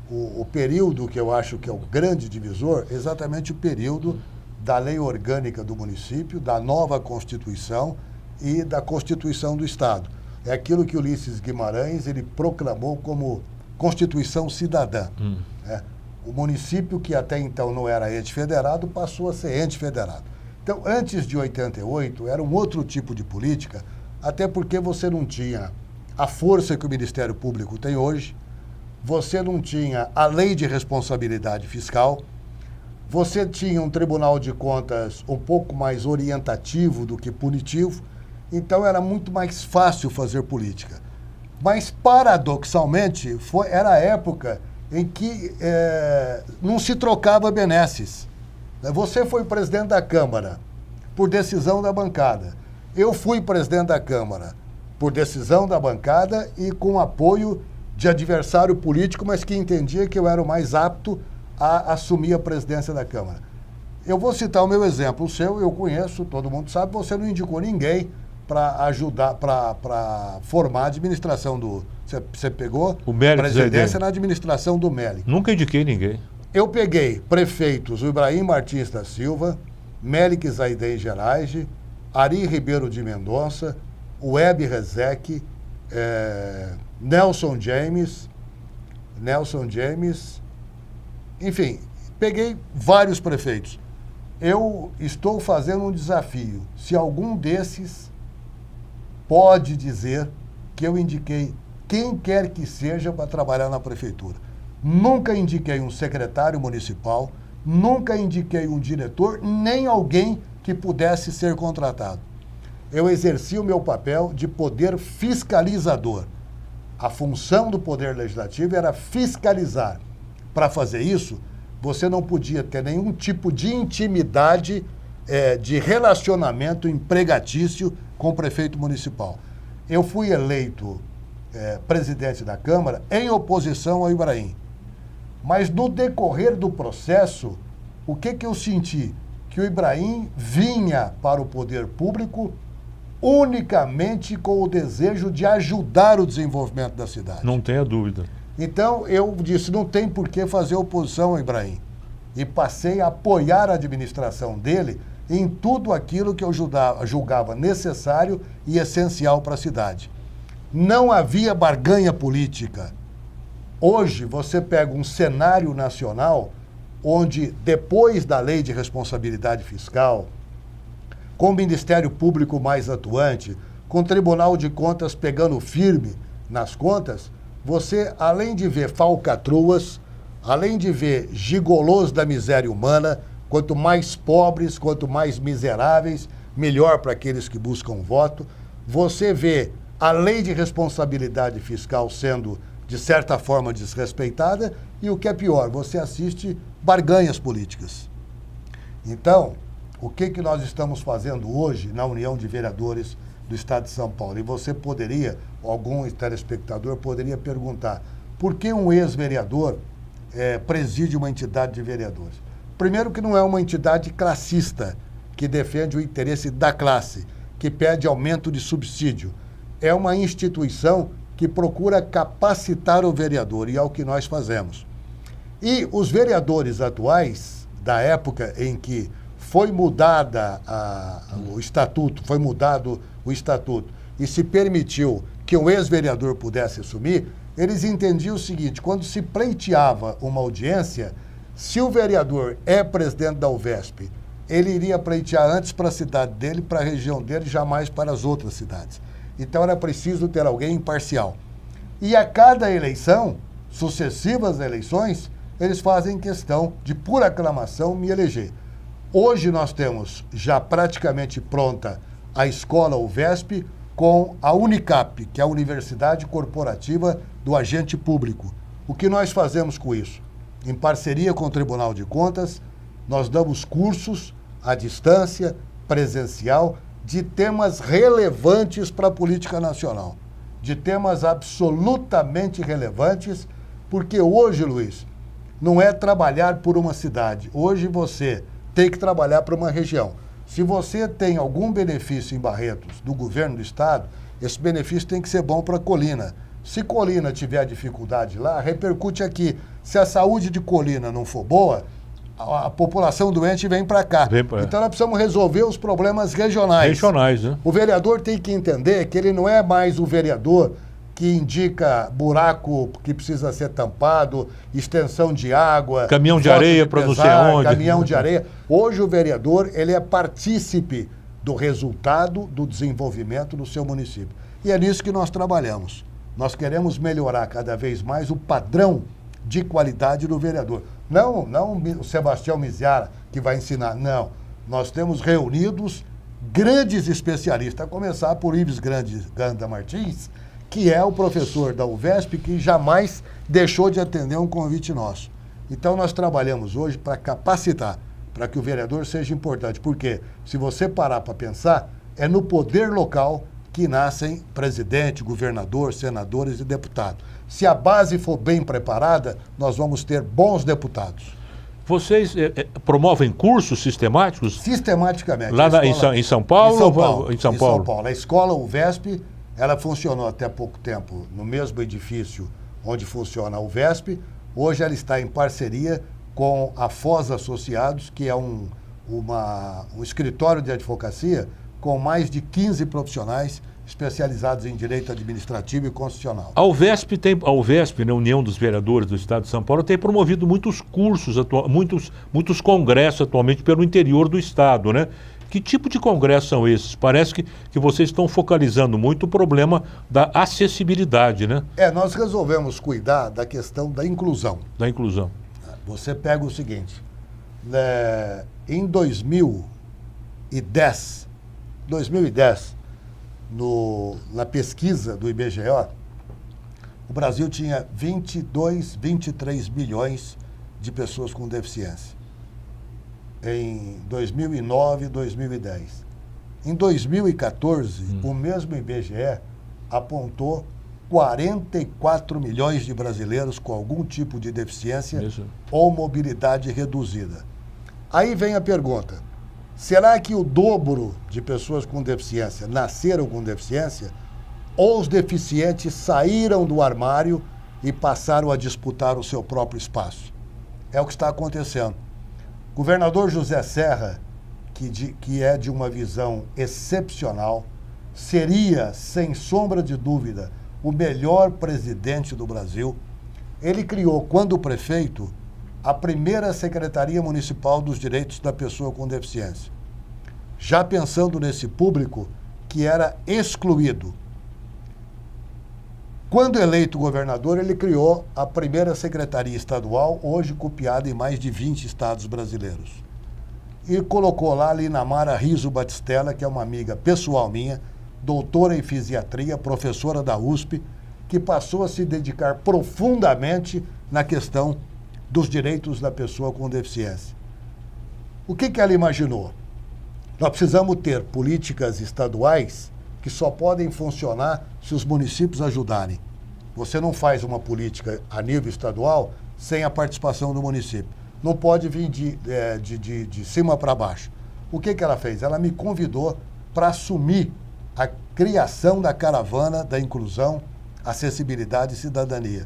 o período que eu acho que é o grande divisor, exatamente o período da lei orgânica do município, da nova Constituição e da Constituição do Estado. É aquilo que Ulisses Guimarães ele proclamou como Constituição Cidadã. O município, que até então não era ente federado, passou a ser ente federado. Então, antes de 88, era um outro tipo de política, até porque você não tinha a força que o Ministério Público tem hoje, você não tinha a lei de responsabilidade fiscal, você tinha um Tribunal de Contas um pouco mais orientativo do que punitivo, então era muito mais fácil fazer política. Mas, paradoxalmente, era a época em que não se trocava benesses. Você foi presidente da Câmara por decisão da bancada. Eu fui presidente da Câmara por decisão da bancada e com apoio de adversário político, mas que entendia que eu era o mais apto a assumir a presidência da Câmara. Eu vou citar o meu exemplo. O seu, eu conheço, todo mundo sabe, você não indicou ninguém para ajudar, para formar a administração do... Você pegou o Mélix presidência Zaiden. Na administração do Mélix. Nunca indiquei ninguém. Eu peguei prefeitos, o Ibrahim Martins da Silva, Mélix Zaiden Geraige, Ari Ribeiro de Mendonça, o Web Rezec, Nelson James, enfim, peguei vários prefeitos. Eu estou fazendo um desafio. Se algum desses pode dizer que eu indiquei quem quer que seja para trabalhar na prefeitura. Nunca indiquei um secretário municipal, nunca indiquei um diretor, nem alguém que pudesse ser contratado. Eu exerci o meu papel de poder fiscalizador. A função do Poder Legislativo era fiscalizar. Para fazer isso, você não podia ter nenhum tipo de intimidade, de relacionamento empregatício com o prefeito municipal. eu fui eleito presidente da Câmara em oposição ao Ibrahim. Mas no decorrer do processo, o que eu senti? Que o Ibrahim vinha para o poder público unicamente com o desejo de ajudar o desenvolvimento da cidade. Não tenha dúvida. Então, eu disse, não tem por que fazer oposição ao Ibrahim. E passei a apoiar a administração dele em tudo aquilo que eu julgava necessário e essencial para a cidade. Não havia barganha política. Hoje, você pega um cenário nacional onde, depois da lei de responsabilidade fiscal, com o Ministério Público mais atuante, com o Tribunal de Contas pegando firme nas contas, você, além de ver falcatruas, além de ver gigolôs da miséria humana, quanto mais pobres, quanto mais miseráveis, melhor para aqueles que buscam voto, você vê a lei de responsabilidade fiscal sendo, de certa forma, desrespeitada, e o que é pior, você assiste barganhas políticas. Então, o que nós estamos fazendo hoje na União de Vereadores do Estado de São Paulo? E você poderia, algum telespectador poderia perguntar, por que um ex-vereador preside uma entidade de vereadores? Primeiro que não é uma entidade classista, que defende o interesse da classe, que pede aumento de subsídio. É uma instituição que procura capacitar o vereador, e é o que nós fazemos. E os vereadores atuais, da época em que foi mudada o estatuto, foi mudado o estatuto e se permitiu que um ex-vereador pudesse assumir, eles entendiam o seguinte: quando se pleiteava uma audiência, se o vereador é presidente da UVESP, ele iria pleitear antes para a cidade dele, para a região dele, jamais para as outras cidades. Então era preciso ter alguém imparcial. E a cada eleição, sucessivas eleições, eles fazem questão de, por aclamação, me eleger. Hoje nós temos já praticamente pronta a escola UVESP com a Unicap, que é a Universidade Corporativa do Agente Público. O que nós fazemos com isso? Em parceria com o Tribunal de Contas, nós damos cursos à distância, presencial, de temas relevantes para a política nacional. De temas absolutamente relevantes, porque hoje, Luiz, não é trabalhar por uma cidade. Hoje você tem que trabalhar para uma região. Se você tem algum benefício em Barretos do governo do estado, esse benefício tem que ser bom para Colina. Se Colina tiver dificuldade lá, repercute aqui. Se a saúde de Colina não for boa, a população doente vem para cá. Então nós precisamos resolver os problemas regionais. Regionais, né? O vereador tem que entender que ele não é mais o vereador que indica buraco que precisa ser tampado, extensão de água... Caminhão de areia para não sei aonde. Caminhão de areia. Hoje o vereador, ele é partícipe do resultado do desenvolvimento do seu município. E é nisso que nós trabalhamos. Nós queremos melhorar cada vez mais o padrão de qualidade do vereador. Não o Sebastião Miziara que vai ensinar, não. Nós temos reunidos grandes especialistas, a começar por Ives Ganda Martins, que é o professor da UVESP, que jamais deixou de atender um convite nosso. Então, nós trabalhamos hoje para capacitar, para que o vereador seja importante. Porque, se você parar para pensar, é no poder local que nascem presidente, governador, senadores e deputados. Se a base for bem preparada, nós vamos ter bons deputados. Vocês promovem cursos sistemáticos? Sistematicamente. Lá em São Paulo? Em São Paulo. A escola UVESP, ela funcionou até pouco tempo no mesmo edifício onde funciona a UVESP. Hoje ela está em parceria com a Foz Associados, que é um escritório de advocacia com mais de 15 profissionais especializados em direito administrativo e constitucional. A UVESP, na União dos Vereadores do Estado de São Paulo, tem promovido muitos cursos, muitos congressos atualmente pelo interior do Estado, né? Que tipo de congressos são esses? Parece que vocês estão focalizando muito o problema da acessibilidade, né? Nós resolvemos cuidar da questão da inclusão. Da inclusão. Você pega o seguinte, em 2010, na pesquisa do IBGE, o Brasil tinha 23 milhões de pessoas com deficiência. Em 2009 e 2010. Em 2014, o mesmo IBGE apontou 44 milhões de brasileiros com algum tipo de deficiência ou mobilidade reduzida. Aí vem a pergunta, será que o dobro de pessoas com deficiência nasceram com deficiência ou os deficientes saíram do armário e passaram a disputar o seu próprio espaço? É o que está acontecendo. O governador José Serra, que é de uma visão excepcional, seria, sem sombra de dúvida, o melhor presidente do Brasil. Ele criou, quando prefeito, a primeira Secretaria Municipal dos Direitos da Pessoa com Deficiência, já pensando nesse público que era excluído. Quando eleito governador, ele criou a primeira Secretaria Estadual, hoje copiada em mais de 20 estados brasileiros. E colocou lá a Linamara Riso Batistella, que é uma amiga pessoal minha, doutora em fisiatria, professora da USP, que passou a se dedicar profundamente na questão dos direitos da pessoa com deficiência. O que ela imaginou? Nós precisamos ter políticas estaduais que só podem funcionar se os municípios ajudarem. Você não faz uma política a nível estadual sem a participação do município. Não pode vir de cima para baixo. O que ela fez? Ela me convidou para assumir a criação da caravana da inclusão, acessibilidade e cidadania.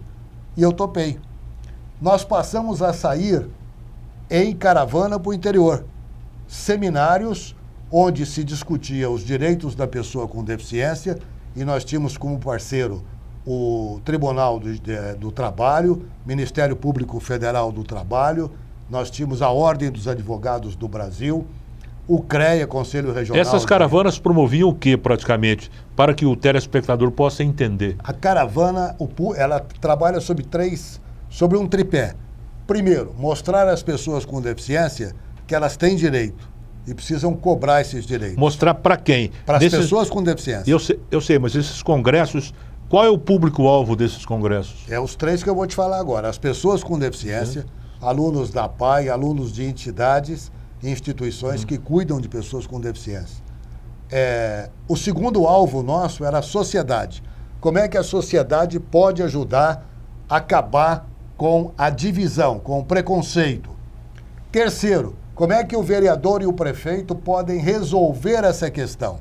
E eu topei. Nós passamos a sair em caravana para o interior. Seminários onde se discutia os direitos da pessoa com deficiência e nós tínhamos como parceiro o Tribunal do Trabalho, Ministério Público Federal do Trabalho, nós tínhamos a Ordem dos Advogados do Brasil, o CREA, Conselho Regional... Essas caravanas promoviam o que, praticamente, para que o telespectador possa entender? A caravana, ela trabalha sobre um tripé. Primeiro, mostrar às pessoas com deficiência que elas têm direito e precisam cobrar esses direitos. Mostrar para quem? Para as pessoas com deficiência. Eu sei, mas esses congressos, qual é o público-alvo desses congressos? É os três que eu vou te falar agora. As pessoas com deficiência, alunos da PAI, alunos de entidades e instituições que cuidam de pessoas com deficiência. O segundo alvo nosso era a sociedade. Como é que a sociedade pode ajudar a acabar com a divisão, com o preconceito? Terceiro, como é que o vereador e o prefeito podem resolver essa questão?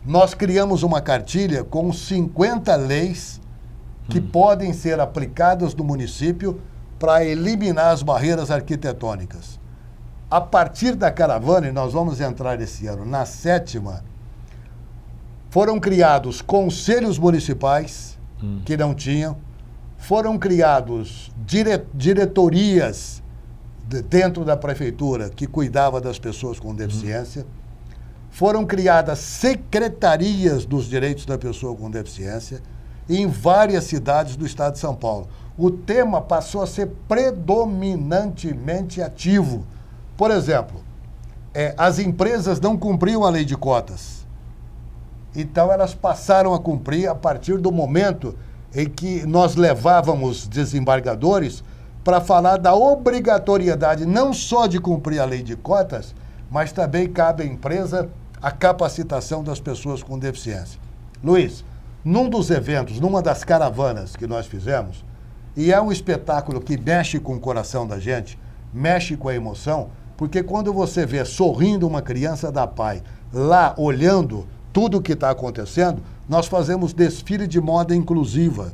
Nós criamos uma cartilha com 50 leis que podem ser aplicadas no município para eliminar as barreiras arquitetônicas. A partir da caravana, e nós vamos entrar esse ano na 7ª, foram criados conselhos municipais, que não tinham, foram criados diretorias dentro da prefeitura que cuidava das pessoas com deficiência, foram criadas secretarias dos direitos da pessoa com deficiência em várias cidades do estado de São Paulo. O tema passou a ser predominantemente ativo. Por exemplo, as empresas não cumpriam a lei de cotas. Então, elas passaram a cumprir a partir do momento em que nós levávamos desembargadores para falar da obrigatoriedade não só de cumprir a lei de cotas, mas também cabe à empresa a capacitação das pessoas com deficiência. Luiz, num dos eventos, numa das caravanas que nós fizemos, e é um espetáculo que mexe com o coração da gente, mexe com a emoção, porque quando você vê sorrindo uma criança da PAI lá olhando tudo o que está acontecendo, nós fazemos desfile de moda inclusiva.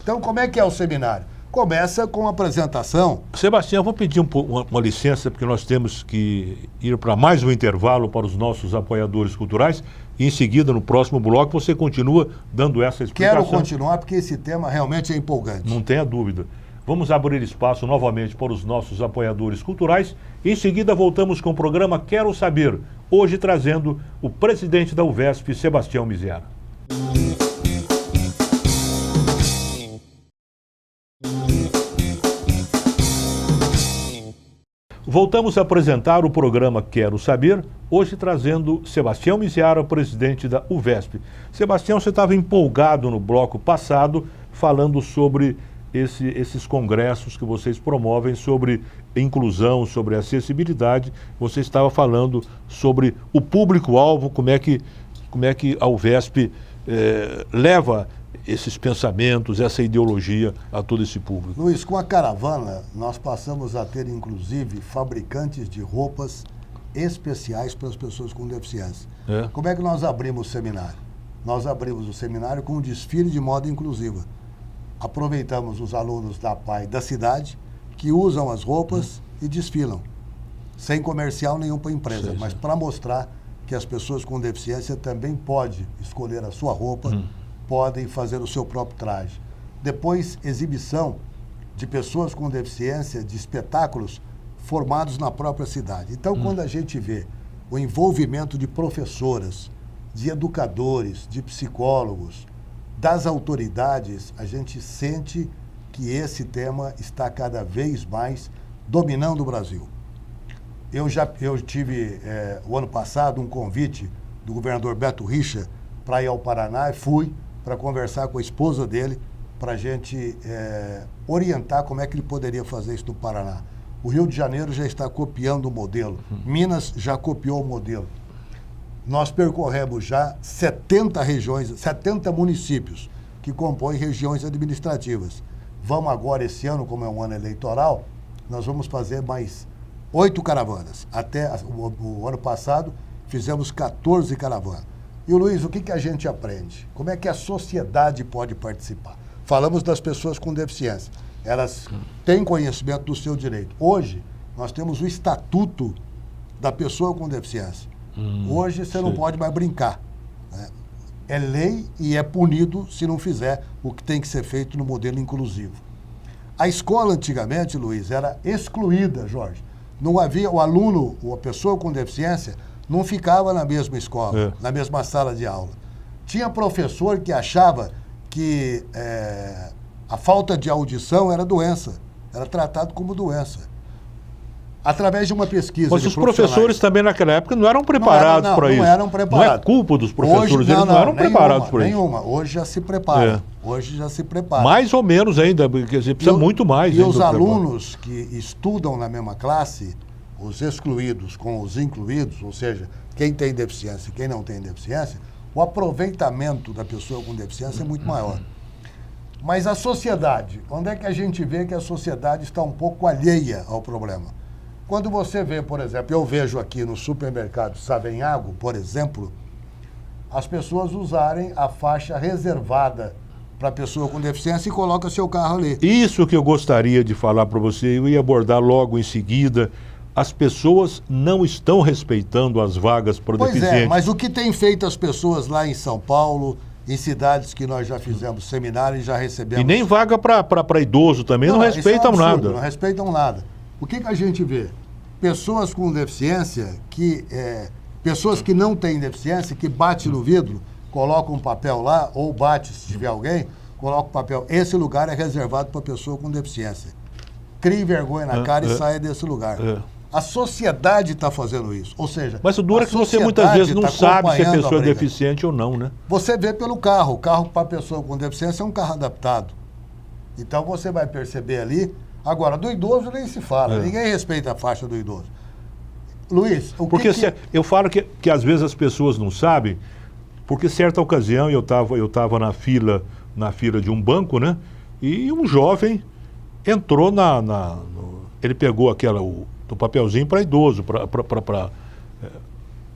Então, como é que é o seminário? Começa com a apresentação. Sebastião, eu vou pedir uma licença, porque nós temos que ir para mais um intervalo para os nossos apoiadores culturais. E em seguida, no próximo bloco, você continua dando essa explicação. Quero continuar, porque esse tema realmente é empolgante. Não tenha dúvida. Vamos abrir espaço novamente para os nossos apoiadores culturais. Em seguida, voltamos com o programa Quero Saber, hoje trazendo o presidente da UVESP, Sebastião Miziara. Voltamos a apresentar o programa Quero Saber, hoje trazendo Sebastião Miziara, presidente da UVESP. Sebastião, você estava empolgado no bloco passado, falando sobre esses congressos que vocês promovem sobre inclusão, sobre acessibilidade. Você estava falando sobre o público-alvo, como é que a UVESP leva esses pensamentos, essa ideologia a todo esse público? Luiz, com a caravana, nós passamos a ter, inclusive, fabricantes de roupas especiais para as pessoas com deficiência. Como é que nós abrimos o seminário? Nós abrimos o seminário com um desfile de moda inclusiva. Aproveitamos os alunos da PAI da cidade que usam as roupas e desfilam. Sem comercial nenhum para a empresa, mas para mostrar que as pessoas com deficiência também podem escolher a sua roupa, podem fazer o seu próprio traje. Depois, exibição de pessoas com deficiência, de espetáculos formados na própria cidade. Então, quando a gente vê o envolvimento de professoras, de educadores, de psicólogos, das autoridades, a gente sente que esse tema está cada vez mais dominando o Brasil. Eu tive, o ano passado, um convite do governador Beto Richa para ir ao Paraná e fui para conversar com a esposa dele para a gente orientar como é que ele poderia fazer isso no Paraná. O Rio de Janeiro já está copiando o modelo. Minas já copiou o modelo. Nós percorremos já 70 regiões, 70 municípios que compõem regiões administrativas. Vamos agora, esse ano, como é um ano eleitoral, nós vamos fazer mais 8 caravanas. Até o ano passado, fizemos 14 caravanas. E, Luiz, o que a gente aprende? Como é que a sociedade pode participar? Falamos das pessoas com deficiência. Elas têm conhecimento do seu direito. Hoje, nós temos o Estatuto da Pessoa com Deficiência. Hoje, você não pode mais brincar. Né? É lei e é punido se não fizer o que tem que ser feito no modelo inclusivo. A escola, antigamente, Luiz, era excluída, Jorge. Não havia, o aluno, ou a pessoa com deficiência, não ficava na mesma escola, na mesma sala de aula. Tinha professor que achava que a falta de audição era doença, era tratado como doença. Através de uma pesquisa. Mas os professores também naquela época não eram preparados para isso. Não eram preparados. Não é culpa dos professores, hoje, eles não eram preparados para isso. Nenhuma, hoje já se prepara. Hoje já se prepara. Mais ou menos ainda, porque você precisa muito mais. E os alunos que estudam na mesma classe, os excluídos com os incluídos, ou seja, quem tem deficiência e quem não tem deficiência, o aproveitamento da pessoa com deficiência é muito maior. Mas a sociedade, onde é que a gente vê que a sociedade está um pouco alheia ao problema? Quando você vê, por exemplo, eu vejo aqui no supermercado Savenhago, por exemplo, as pessoas usarem a faixa reservada para a pessoa com deficiência e coloca seu carro ali. Isso que eu gostaria de falar para você, eu ia abordar logo em seguida. As pessoas não estão respeitando as vagas para deficientes. Pois é, mas o que tem feito as pessoas lá em São Paulo, em cidades que nós já fizemos seminário e já recebemos... E nem vaga para idoso também, não respeitam nada. Não respeitam nada. O que a gente vê? Pessoas com deficiência, pessoas que não têm deficiência, que bate no vidro, colocam um papel lá, ou bate, se tiver alguém, coloca o papel. Esse lugar é reservado para pessoa com deficiência. Crie vergonha na cara e saia desse lugar. A sociedade está fazendo isso. Ou seja, mas o duro é que você muitas vezes não sabe se a pessoa é deficiente ou não, né? Você vê pelo carro. O carro para pessoa com deficiência é um carro adaptado. Então você vai perceber ali. Agora, do idoso nem se fala. Ninguém respeita a faixa do idoso. Luiz, porque eu falo que às vezes as pessoas não sabem, porque certa ocasião eu estava na fila de um banco, né? E um jovem entrou ele pegou o papelzinho para idoso,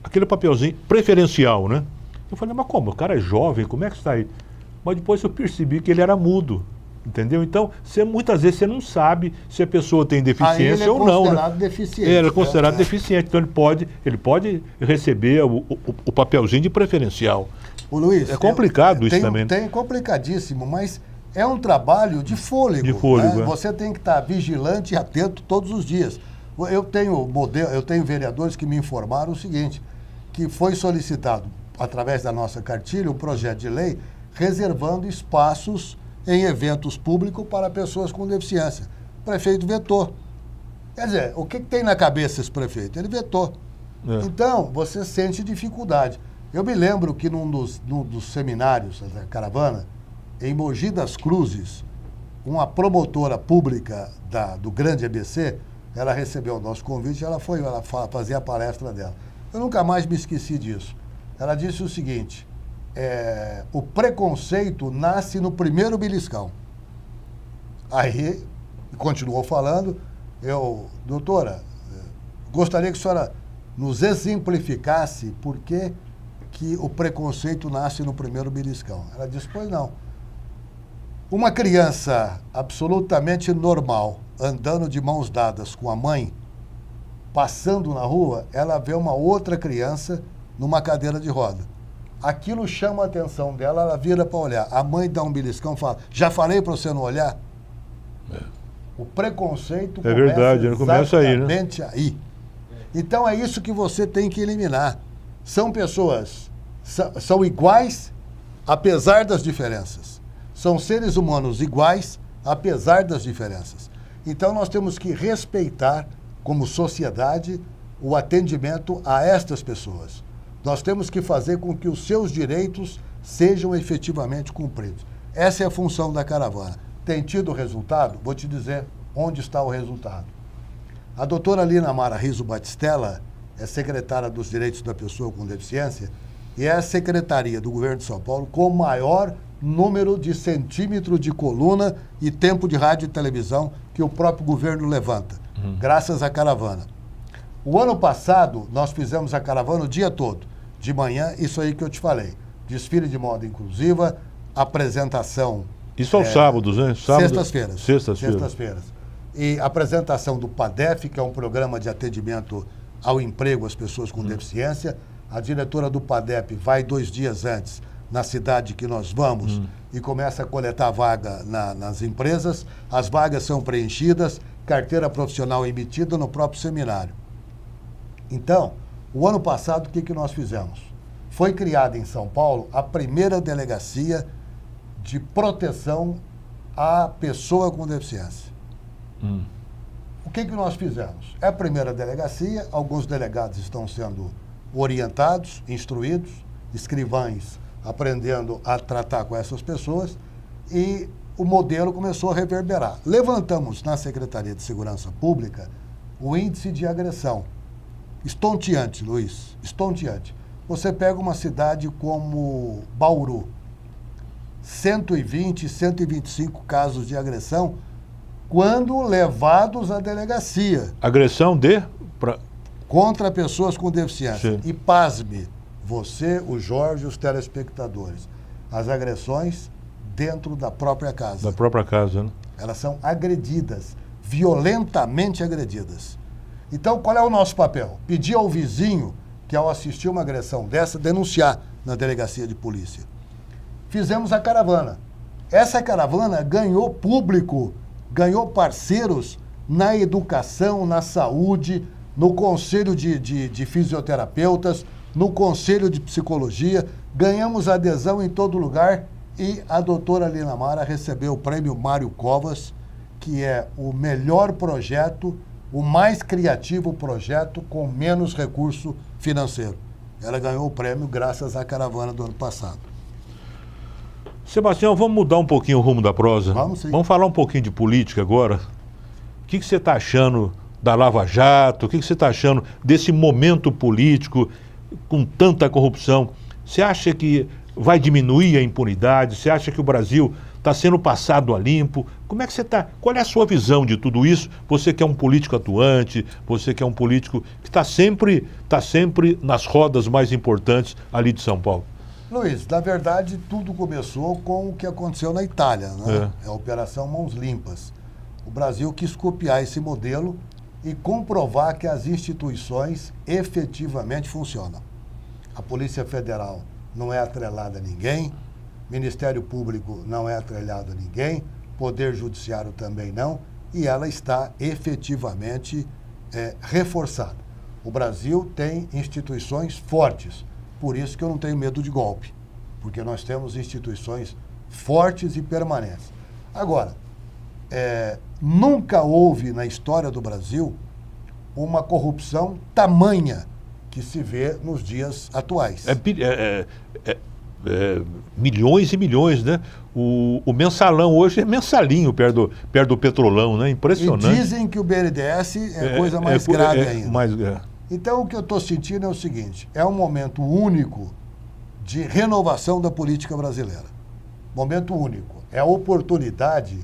aquele papelzinho preferencial, né? Eu falei, mas como? O cara é jovem, como é que está aí? Mas depois eu percebi que ele era mudo. Entendeu? Então, muitas vezes você não sabe se a pessoa tem deficiência ou não. Ele é considerado deficiente. Ele é considerado deficiente. Então, ele pode receber o papelzinho de preferencial. Ô, Luiz, é complicado isso também. Tem complicadíssimo, mas é um trabalho de fôlego. De fôlego, né? Você tem que estar vigilante e atento todos os dias. Eu tenho vereadores que me informaram o seguinte, que foi solicitado, através da nossa cartilha, um projeto de lei reservando espaços em eventos públicos para pessoas com deficiência. O prefeito vetou. Quer dizer, o que tem na cabeça esse prefeito? Ele vetou. Então, você sente dificuldade. Eu me lembro que num dos seminários da caravana, em Mogi das Cruzes, uma promotora pública do grande ABC, ela recebeu o nosso convite e ela foi fazer a palestra dela. Eu nunca mais me esqueci disso. Ela disse o seguinte, o preconceito nasce no primeiro beliscão. Aí, continuou falando, doutora, gostaria que a senhora nos exemplificasse por que o preconceito nasce no primeiro beliscão. Ela disse, pois não. Uma criança absolutamente normal, andando de mãos dadas com a mãe, passando na rua, ela vê uma outra criança numa cadeira de roda. Aquilo chama a atenção dela, ela vira para olhar. A mãe dá um beliscão e fala, já falei para você não olhar? O preconceito começa exatamente aí. Então é isso que você tem que eliminar. São pessoas, são iguais, apesar das diferenças. São seres humanos iguais, apesar das diferenças. Então nós temos que respeitar, como sociedade, o atendimento a estas pessoas. Nós temos que fazer com que os seus direitos sejam efetivamente cumpridos. Essa é a função da caravana. Tem tido resultado? Vou te dizer onde está o resultado. A doutora Lina Mara Riso Batistella é secretária dos Direitos da Pessoa com Deficiência e é a secretaria do governo de São Paulo com o maior número de centímetro de coluna e tempo de rádio e televisão que o próprio governo levanta, graças à caravana. O ano passado, nós fizemos a caravana o dia todo. De manhã, isso aí que eu te falei. Desfile de moda inclusiva, apresentação... Isso aos sábados, né? Sextas-feiras. Sextas-feiras. E apresentação do PADEF, que é um programa de atendimento ao emprego às pessoas com deficiência. A diretora do PADEP vai 2 dias antes na cidade que nós vamos e começa a coletar vaga nas empresas. As vagas são preenchidas, carteira profissional emitida no próprio seminário. Então, o ano passado, o que nós fizemos? Foi criada em São Paulo a primeira delegacia de proteção à pessoa com deficiência. O que nós fizemos? É a primeira delegacia, alguns delegados estão sendo orientados, instruídos, escrivães aprendendo a tratar com essas pessoas e o modelo começou a reverberar. Levantamos na Secretaria de Segurança Pública o índice de agressão. Estonteante, Luiz, estonteante. Você pega uma cidade como Bauru, 120, 125 casos de agressão quando levados à delegacia. Agressão contra pessoas com deficiência. Sim. E pasme, você, o Jorge e os telespectadores, as agressões dentro da própria casa. Da própria casa, né? Elas são agredidas, violentamente agredidas. Então, qual é o nosso papel? Pedir ao vizinho que, ao assistir uma agressão dessa, denunciar na delegacia de polícia. Fizemos a caravana. Essa caravana ganhou público, ganhou parceiros na educação, na saúde, no conselho de fisioterapeutas, no conselho de psicologia. Ganhamos adesão em todo lugar e a doutora Lina Mara recebeu o prêmio Mário Covas, que é o melhor projeto, o mais criativo projeto com menos recurso financeiro. Ela ganhou o prêmio graças à caravana do ano passado. Sebastião, vamos mudar um pouquinho o rumo da prosa? Vamos sim. Vamos falar um pouquinho de política agora. O que você está achando da Lava Jato? O que você está achando desse momento político com tanta corrupção? Você acha que vai diminuir a impunidade? Você acha que o Brasil está sendo passado a limpo? Como é que você está? Qual é a sua visão de tudo isso? Você que é um político atuante, você que é um político que está sempre nas rodas mais importantes ali de São Paulo. Luiz, na verdade, tudo começou com o que aconteceu na Itália, né? É a Operação Mãos Limpas. O Brasil quis copiar esse modelo e comprovar que as instituições efetivamente funcionam. A Polícia Federal não é atrelada a ninguém, Ministério Público não é atrelado a ninguém, Poder Judiciário também não, e ela está efetivamente reforçada. O Brasil tem instituições fortes, por isso que eu não tenho medo de golpe, porque nós temos instituições fortes e permanentes. Agora, nunca houve na história do Brasil uma corrupção tamanha que se vê nos dias atuais. Milhões e milhões, né? O mensalão hoje é mensalinho perto do petrolão, né? Impressionante. E dizem que o BNDES é coisa mais grave ainda. Mais, Então, o que eu estou sentindo é o seguinte, é um momento único de renovação da política brasileira. Momento único. É a oportunidade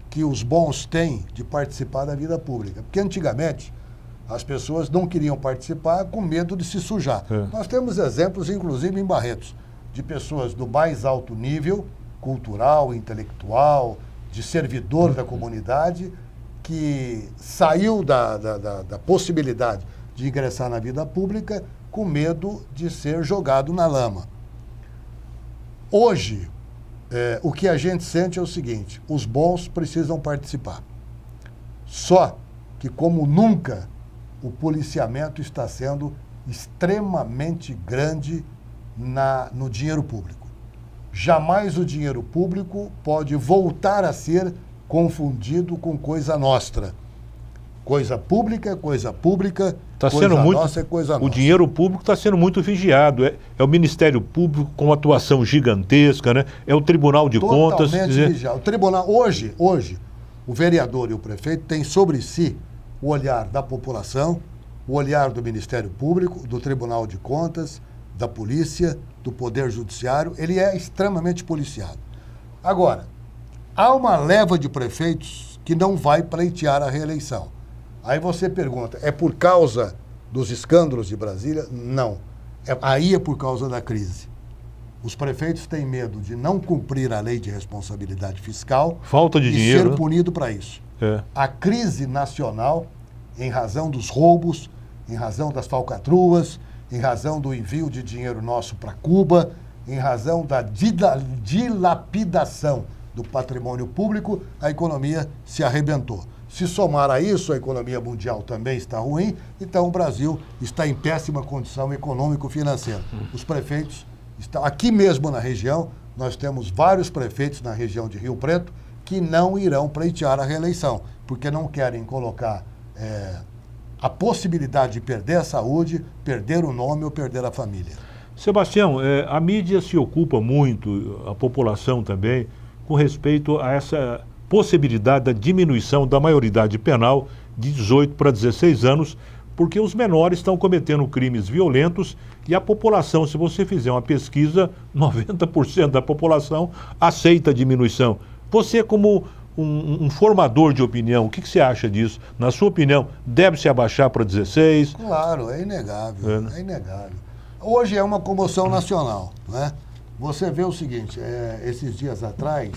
que os bons têm de participar da vida pública. Porque antigamente as pessoas não queriam participar com medo de se sujar. Nós temos exemplos, inclusive em Barretos, de pessoas do mais alto nível, cultural, intelectual, de servidor da comunidade, que saiu da possibilidade de ingressar na vida pública com medo de ser jogado na lama. Hoje, o que a gente sente é o seguinte: os bons precisam participar. Só que, como nunca, o policiamento está sendo extremamente grande no dinheiro público. Jamais o dinheiro público pode voltar a ser confundido com coisa nostra. Coisa pública, coisa nossa é coisa nossa. O dinheiro público está sendo muito vigiado. É o Ministério Público com atuação gigantesca, né? É o Tribunal de Contas. Totalmente vigiado. O tribunal, hoje, o vereador e o prefeito têm sobre si o olhar da população, o olhar do Ministério Público, do Tribunal de Contas, da Polícia, do Poder Judiciário. Ele é extremamente policiado. Agora, há uma leva de prefeitos que não vai pleitear a reeleição. Aí você pergunta, é por causa dos escândalos de Brasília? Não. Aí é por causa da crise. Os prefeitos têm medo de não cumprir a lei de responsabilidade fiscal. Falta de dinheiro, ser né? punido para isso. A crise nacional, em razão dos roubos, em razão das falcatruas, em razão do envio de dinheiro nosso para Cuba, em razão da dilapidação do patrimônio público, a economia se arrebentou. Se somar a isso, a economia mundial também está ruim, então o Brasil está em péssima condição econômico-financeira. Os prefeitos estão aqui mesmo na região, nós temos vários prefeitos na região de Rio Preto que não irão pleitear a reeleição, porque não querem colocar a possibilidade de perder a saúde, perder o nome ou perder a família. Sebastião, a mídia se ocupa muito, a população também, com respeito a essa possibilidade da diminuição da maioridade penal de 18 para 16 anos, porque os menores estão cometendo crimes violentos e a população, se você fizer uma pesquisa, 90% da população aceita a diminuição. Você, como um formador de opinião, o que você acha disso? Na sua opinião, deve se abaixar para 16? Claro, é inegável, é inegável. Hoje é uma comoção nacional, né? Você vê o seguinte, esses dias atrás,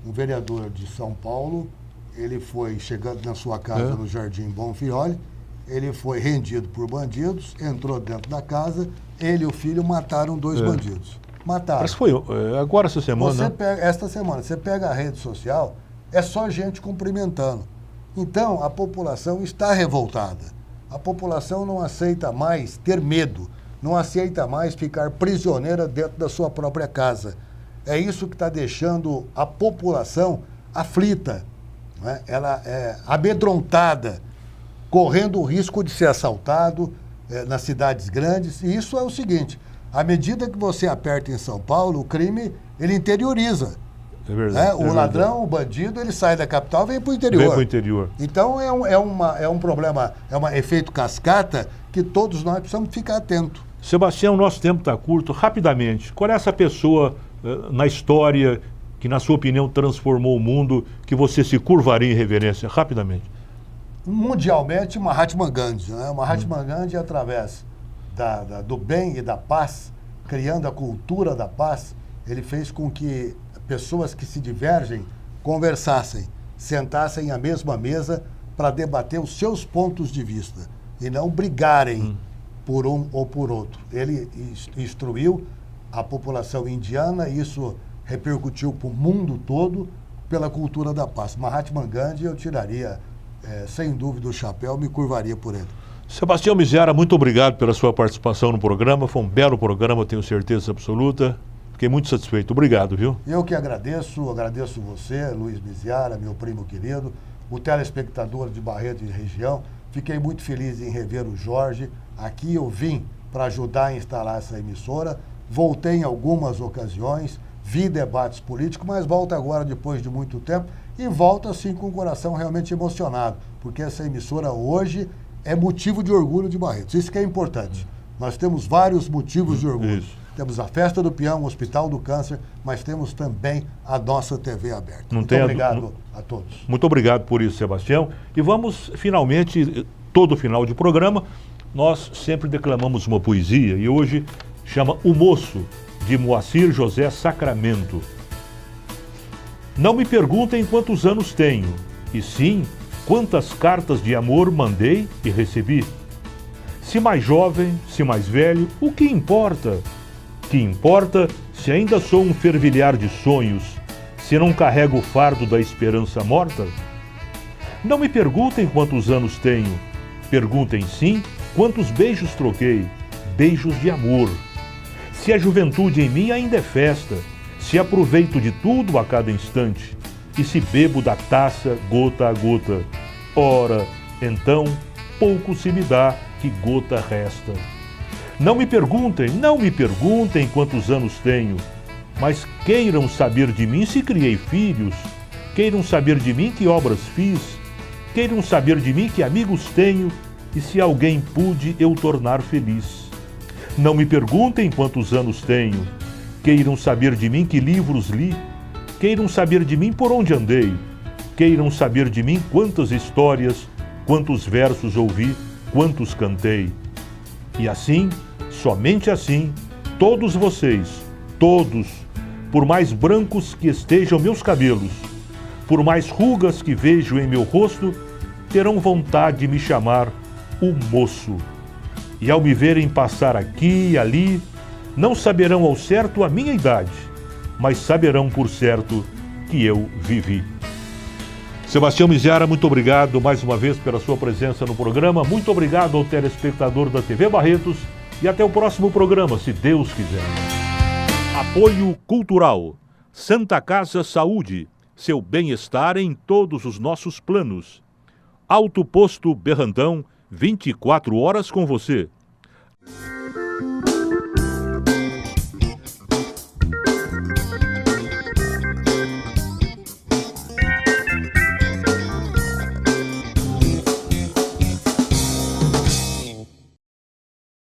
um vereador de São Paulo, ele foi chegando na sua casa no Jardim Bonfioli, ele foi rendido por bandidos, entrou dentro da casa, ele e o filho mataram 2 bandidos. Mataram. Parece que foi agora essa semana, esta semana, você pega a rede social, é só gente cumprimentando. Então, a população está revoltada. A população não aceita mais ter medo, não aceita mais ficar prisioneira dentro da sua própria casa. É isso que está deixando a população aflita, né? Ela é amedrontada, correndo o risco de ser assaltado nas cidades grandes. E isso é o seguinte, à medida que você aperta em São Paulo, o crime, ele interioriza. É verdade. O ladrão, o bandido, ele sai da capital e vem para o interior. Vem para o interior. Então é um problema, um efeito cascata que todos nós precisamos ficar atentos. Sebastião, nosso tempo está curto. Rapidamente, qual é essa pessoa na história que, na sua opinião, transformou o mundo, que você se curvaria em reverência? Rapidamente. Mundialmente, Mahatma Gandhi. Né? Mahatma Gandhi, através do bem e da paz, criando a cultura da paz, ele fez com que pessoas que se divergem conversassem, sentassem à mesma mesa para debater os seus pontos de vista e não brigarem por um ou por outro. Ele instruiu a população indiana, e isso repercutiu para o mundo todo pela cultura da paz. Mahatma Gandhi, eu tiraria, sem dúvida, o chapéu, me curvaria por ele. Sebastião Miziara, muito obrigado pela sua participação no programa. Foi um belo programa, tenho certeza absoluta. Fiquei muito satisfeito. Obrigado, viu? Eu que agradeço você, Luiz Miziara, meu primo querido, o telespectador de Barreto e região. Fiquei muito feliz em rever o Jorge. Aqui eu vim para ajudar a instalar essa emissora. Voltei em algumas ocasiões, vi debates políticos, mas volto agora depois de muito tempo e volto assim com o coração realmente emocionado, porque essa emissora hoje é motivo de orgulho de Barretos. Isso que é importante. Nós temos vários motivos de orgulho. Isso. temos a Festa do Peão, o Hospital do Câncer, mas temos também a nossa TV aberta. Muito obrigado a todos. Muito obrigado por isso, Sebastião. E vamos, finalmente, todo final de programa, nós sempre declamamos uma poesia e hoje chama O Moço, de Moacir José Sacramento. Não me perguntem quantos anos tenho, e sim quantas cartas de amor mandei e recebi. Se mais jovem, se mais velho, o que importa? Que importa se ainda sou um fervilhar de sonhos, se não carrego o fardo da esperança morta? Não me perguntem quantos anos tenho, perguntem sim quantos beijos troquei, beijos de amor. Se a juventude em mim ainda é festa, se aproveito de tudo a cada instante, e se bebo da taça gota a gota, ora, então, pouco se me dá, que gota resta. Não me perguntem quantos anos tenho, mas queiram saber de mim se criei filhos, queiram saber de mim que obras fiz, queiram saber de mim que amigos tenho, e se alguém pude eu tornar feliz. Não me perguntem quantos anos tenho, queiram saber de mim que livros li, queiram saber de mim por onde andei, queiram saber de mim quantas histórias, quantos versos ouvi, quantos cantei. E assim, somente assim, todos vocês, todos, por mais brancos que estejam meus cabelos, por mais rugas que vejo em meu rosto, terão vontade de me chamar o moço. E ao me verem passar aqui e ali, não saberão ao certo a minha idade, mas saberão por certo que eu vivi. Sebastião Miziara, muito obrigado mais uma vez pela sua presença no programa. Muito obrigado ao telespectador da TV Barretos e até o próximo programa, se Deus quiser. Apoio Cultural. Santa Casa Saúde. Seu bem-estar em todos os nossos planos. Alto Posto Berrandão, 24 horas com você.